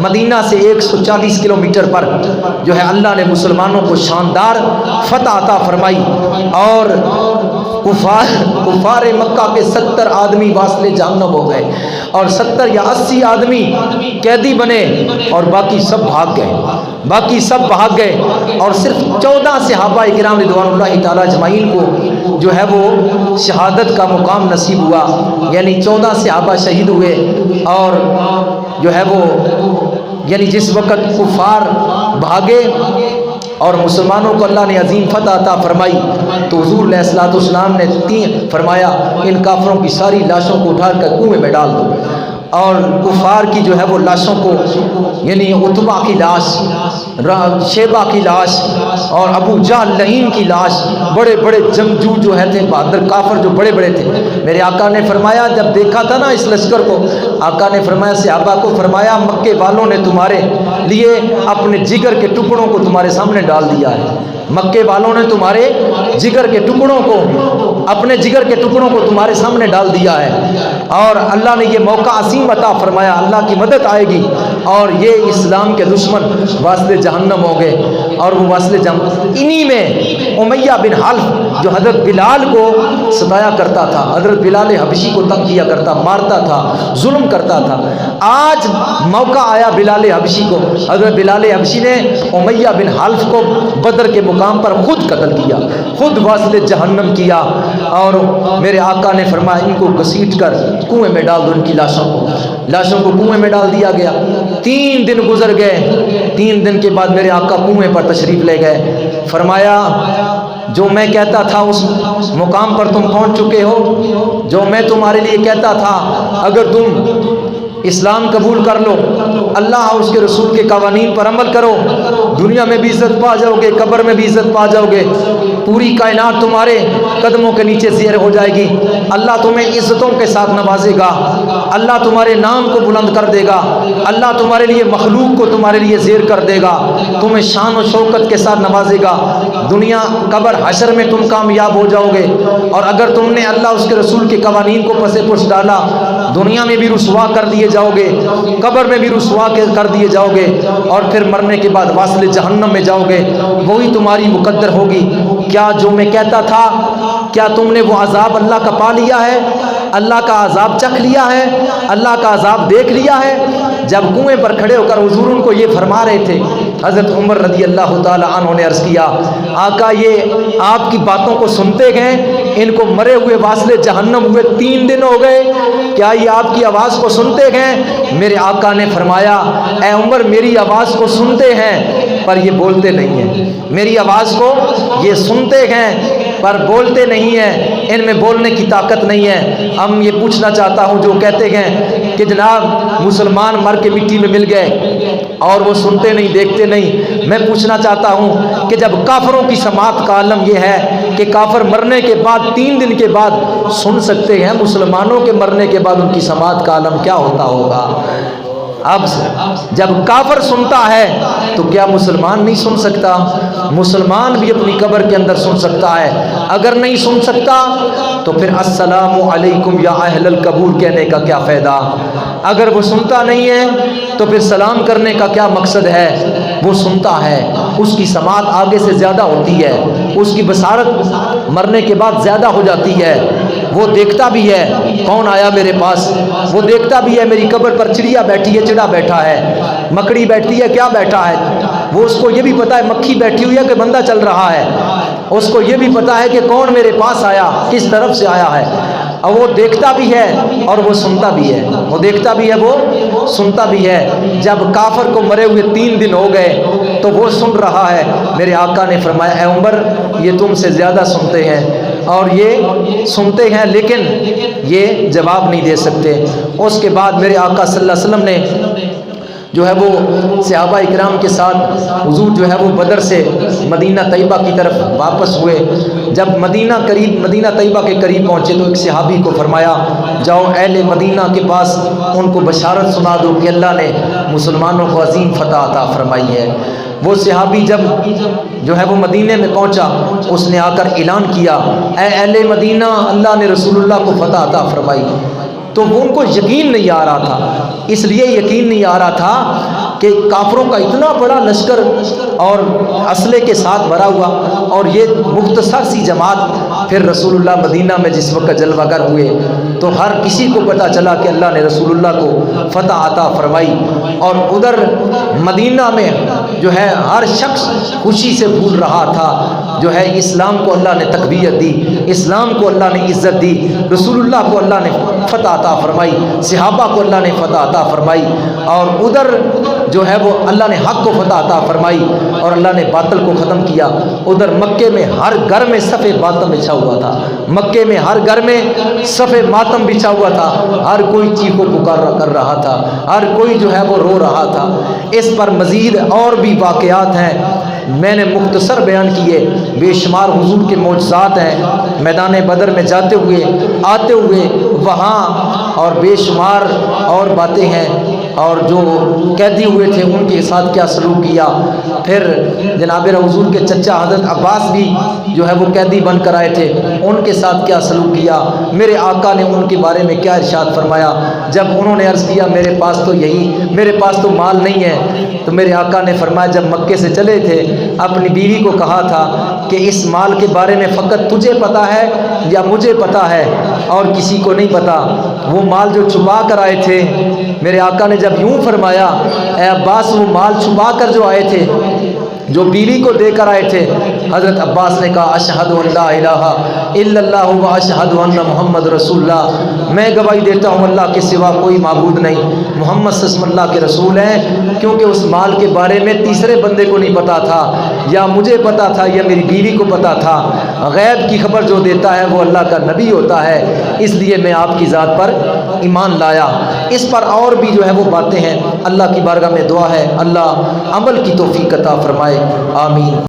مدینہ سے 140 کلومیٹر پر جو ہے اللہ نے مسلمانوں کو شاندار فتح عطا فرمائی، اور کفار مکہ کے 70 آدمی واصل جہنم ہو گئے، اور 70 یا 80 آدمی قیدی بنے، اور باقی سب بھاگ گئے. اور صرف 14 صحابہ کرام رضوان اللہ تعالی اجمعین کو جو ہے وہ شہادت کا مقام نصیب ہوا. یعنی 14 صحابہ شہید ہوئے، اور جو ہے وہ یعنی جس وقت کفار بھاگے اور مسلمانوں کو اللہ نے عظیم فتح عطا فرمائی، تو حضور علیہ الصلوۃ والسلام نے فرمایا ان کافروں کی ساری لاشوں کو اٹھا کر کنویں میں ڈال دو. اور کفار کی جو ہے وہ لاشوں کو، یعنی عتبہ کی لاش، شیبہ کی لاش، اور ابو جہل لعین کی لاش، بڑے بڑے جنگجو جو ہے تھے، بہادر کافر جو بڑے بڑے تھے. میرے آقا نے فرمایا جب دیکھا تھا نا اس لشکر کو، آقا نے فرمایا صحابہ کو فرمایا مکے والوں نے تمہارے لیے اپنے جگر کے ٹکڑوں کو تمہارے سامنے ڈال دیا ہے. مکے والوں نے تمہارے جگر کے ٹکڑوں کو، اپنے جگر کے ٹکڑوں کو تمہارے سامنے ڈال دیا ہے، اور اللہ نے یہ موقع عظیم عطا فرمایا، اللہ کی مدد آئے گی، اور یہ اسلام کے دشمن واصل جہنم ہو گئے. اور وہ واصل جہنم، انہی میں امیہ بن حلف جو حضرت بلال کو ستایا کرتا تھا، حضرت بلال حبشی کو تنگ کیا کرتا، مارتا تھا، ظلم کرتا تھا، آج موقع آیا بلال حبشی کو. حضرت بلال حبشی نے امیہ بن حلف کو بدر کے مقام پر خود قتل کیا، خود واصل جہنم کیا. اور میرے آقا نے فرمایا ان کو گھسیٹ کر کنویں میں ڈال دو، ان کی لاشوں کو کنویں میں ڈال دیا گیا. 3 دن گزر گئے، 3 دن کے بعد میرے آقا کنویں پر تشریف لے گئے. فرمایا جو میں کہتا تھا اس مقام پر تم پہنچ چکے ہو، جو میں تمہارے لیے کہتا تھا اگر تم اسلام قبول کر لو، اللہ اور اس کے رسول کے قوانین پر عمل کرو، دنیا میں بھی عزت پا جاؤ گے، قبر میں بھی عزت پا جاؤ گے، پوری کائنات تمہارے قدموں کے نیچے زیر ہو جائے گی، اللہ تمہیں عزتوں کے ساتھ نوازے گا، اللہ تمہارے نام کو بلند کر دے گا، اللہ تمہارے لیے مخلوق کو تمہارے لیے زیر کر دے گا، تمہیں شان و شوکت کے ساتھ نوازے گا، دنیا قبر حشر میں تم کامیاب ہو جاؤ گے. اور اگر تم نے اللہ اس کے رسول کے قوانین کو پس پش ڈالا، دنیا میں بھی رسوا کر دیے جاؤ گے، قبر میں بھی رسوا کر دیے جاؤ گے، اور پھر مرنے کے بعد واصل جہنم میں جاؤ گے. وہی تمہاری مقدر ہوگی. کیا جو میں کہتا تھا، کیا تم نے وہ عذاب اللہ کا پا لیا ہے؟ اللہ کا عذاب چکھ لیا ہے؟ اللہ کا عذاب دیکھ لیا ہے؟ جب کنویں پر کھڑے ہو کر حضور ان کو یہ فرما رہے تھے، حضرت عمر رضی اللہ تعالی عنہ نے عرض کیا آقا یہ آپ کی باتوں کو سنتے گئے، ان کو مرے ہوئے واصل جہنم ہوئے 3 دن ہو گئے، کیا یہ آپ کی آواز کو سنتے گئے؟ میرے آقا نے فرمایا اے عمر میری آواز کو سنتے ہیں پر یہ بولتے نہیں ہیں، میری آواز کو یہ سنتے ہیں پر بولتے نہیں ہیں، ان میں بولنے کی طاقت نہیں ہے. ہم یہ پوچھنا چاہتا ہوں جو کہتے ہیں کہ جناب مسلمان مر کے مٹی میں مل گئے اور وہ سنتے نہیں دیکھتے نہیں، میں پوچھنا چاہتا ہوں کہ جب کافروں کی سماعت کا عالم یہ ہے کہ کافر مرنے کے بعد 3 دن کے بعد سن سکتے ہیں، مسلمانوں کے مرنے کے بعد ان کی سماعت کا عالم کیا ہوتا ہوگا؟ اب جب کافر سنتا ہے تو کیا مسلمان نہیں سن سکتا؟ مسلمان بھی اپنی قبر کے اندر سن سکتا ہے. اگر نہیں سن سکتا تو پھر السلام علیکم یا اہل القبور کہنے کا کیا فائدہ؟ اگر وہ سنتا نہیں ہے تو پھر سلام کرنے کا کیا مقصد ہے؟ وہ سنتا ہے، اس کی سماعت آگے سے زیادہ ہوتی ہے، اس کی بصارت مرنے کے بعد زیادہ ہو جاتی ہے. وہ دیکھتا بھی ہے کون آیا میرے پاس، وہ دیکھتا بھی ہے میری قبر پر چڑیا بیٹھی ہے، چڑا بیٹھا ہے، مکڑی بیٹھی ہے، کیا بیٹھا ہے. وہ اس کو یہ بھی پتا ہے مکھی بیٹھی ہوئی ہے کہ بندہ چل رہا ہے، اس کو یہ بھی پتا ہے کہ کون میرے پاس آیا، کس طرف سے آیا ہے. اور وہ دیکھتا بھی ہے اور وہ سنتا بھی ہے، وہ دیکھتا بھی ہے وہ سنتا بھی ہے۔ جب کافر کو مرے ہوئے 3 دن ہو گئے تو وہ سن رہا ہے۔ میرے آقا نے فرمایا اے عمر یہ تم سے زیادہ سنتے ہیں، اور یہ سنتے ہیں لیکن یہ جواب نہیں دے سکتے۔ اس کے بعد میرے آقا صلی اللہ علیہ وسلم نے جو ہے وہ صحابہ اکرام کے ساتھ حضور جو ہے وہ بدر سے مدینہ طیبہ کی طرف واپس ہوئے۔ جب مدینہ طیبہ کے قریب پہنچے تو ایک صحابی کو فرمایا جاؤ اہل مدینہ کے پاس ان کو بشارت سنا دو کہ اللہ نے مسلمانوں کو عظیم فتح عطا فرمائی ہے۔ وہ صحابی جب جو ہے وہ مدینے میں پہنچا، اس نے آ کر اعلان کیا اے اہل مدینہ اللہ نے رسول اللہ کو فتح عطا فرمائی۔ تو وہ ان کو یقین نہیں آ رہا تھا، اس لیے یقین نہیں آ رہا تھا کہ کافروں کا اتنا بڑا لشکر اور اسلحے کے ساتھ بھرا ہوا، اور یہ مختصر سی جماعت۔ پھر رسول اللہ مدینہ میں جس وقت جلوہ گر ہوئے تو ہر کسی کو پتہ چلا کہ اللہ نے رسول اللہ کو فتح عطا فرمائی، اور ادھر مدینہ میں جو ہے ہر شخص خوشی سے بھول رہا تھا۔ جو ہے اسلام کو اللہ نے تقویت دی، اسلام کو اللہ نے عزت دی، رسول اللہ کو اللہ نے فتح عطا فرمائی، صحابہ کو اللہ نے فتح عطا فرمائی، اور ادھر جو ہے وہ اللہ نے حق کو فتح عطا فرمائی اور اللہ نے باطل کو ختم کیا۔ ادھر مکے میں ہر گھر میں صف ماتم بچھا ہوا تھا، مکے میں ہر گھر میں صف ماتم بچھا ہوا تھا، ہر کوئی چیخ و پکار کر رہا تھا، ہر کوئی جو ہے وہ رو رہا تھا۔ اس پر مزید اور بھی واقعات ہیں، میں نے مختصر بیان کیے، بے شمار حضور کے معجزات ہیں میدان بدر میں جاتے ہوئے آتے ہوئے وہاں، اور بے شمار اور باتیں ہیں، اور جو قیدی ہوئے تھے ان کے ساتھ کیا سلوک کیا۔ پھر جناب حضور کے چچا حضرت عباس بھی جو ہے وہ قیدی بن کر آئے تھے، ان کے ساتھ کیا سلوک کیا، میرے آقا نے ان کے بارے میں کیا ارشاد فرمایا۔ جب انہوں نے عرض کیا میرے پاس تو مال نہیں ہے، تو میرے آقا نے فرمایا جب مکے سے چلے تھے اپنی بیوی کو کہا تھا کہ اس مال کے بارے میں فقط تجھے پتا ہے یا مجھے پتا ہے اور کسی کو نہیں پتا۔ وہ مال جو چھپا کر آئے تھے، میرے آقا نے جب یوں فرمایا اے عباس وہ مال چھپا کر جو آئے تھے، جو بیوی کو دے کر آئے تھے، حضرت عباس نے کہا اشہد ان لا الہ الا اللہ و اشہد ان محمد رسول اللہ، میں گواہی دیتا ہوں اللہ کے سوا کوئی معبود نہیں، محمد صلی اللہ علیہ وسلم اللہ کے رسول ہیں۔ کیونکہ اس مال کے بارے میں تیسرے بندے کو نہیں پتا تھا، یا مجھے پتا تھا یا میری بیوی کو پتا تھا۔ غیب کی خبر جو دیتا ہے وہ اللہ کا نبی ہوتا ہے، اس لیے میں آپ کی ذات پر ایمان لایا۔ اس پر اور بھی جو ہے وہ باتیں ہیں، اللہ کی بارگاہ میں دعا ہے اللہ عمل کی توفیق عطا فرمائے، آمین۔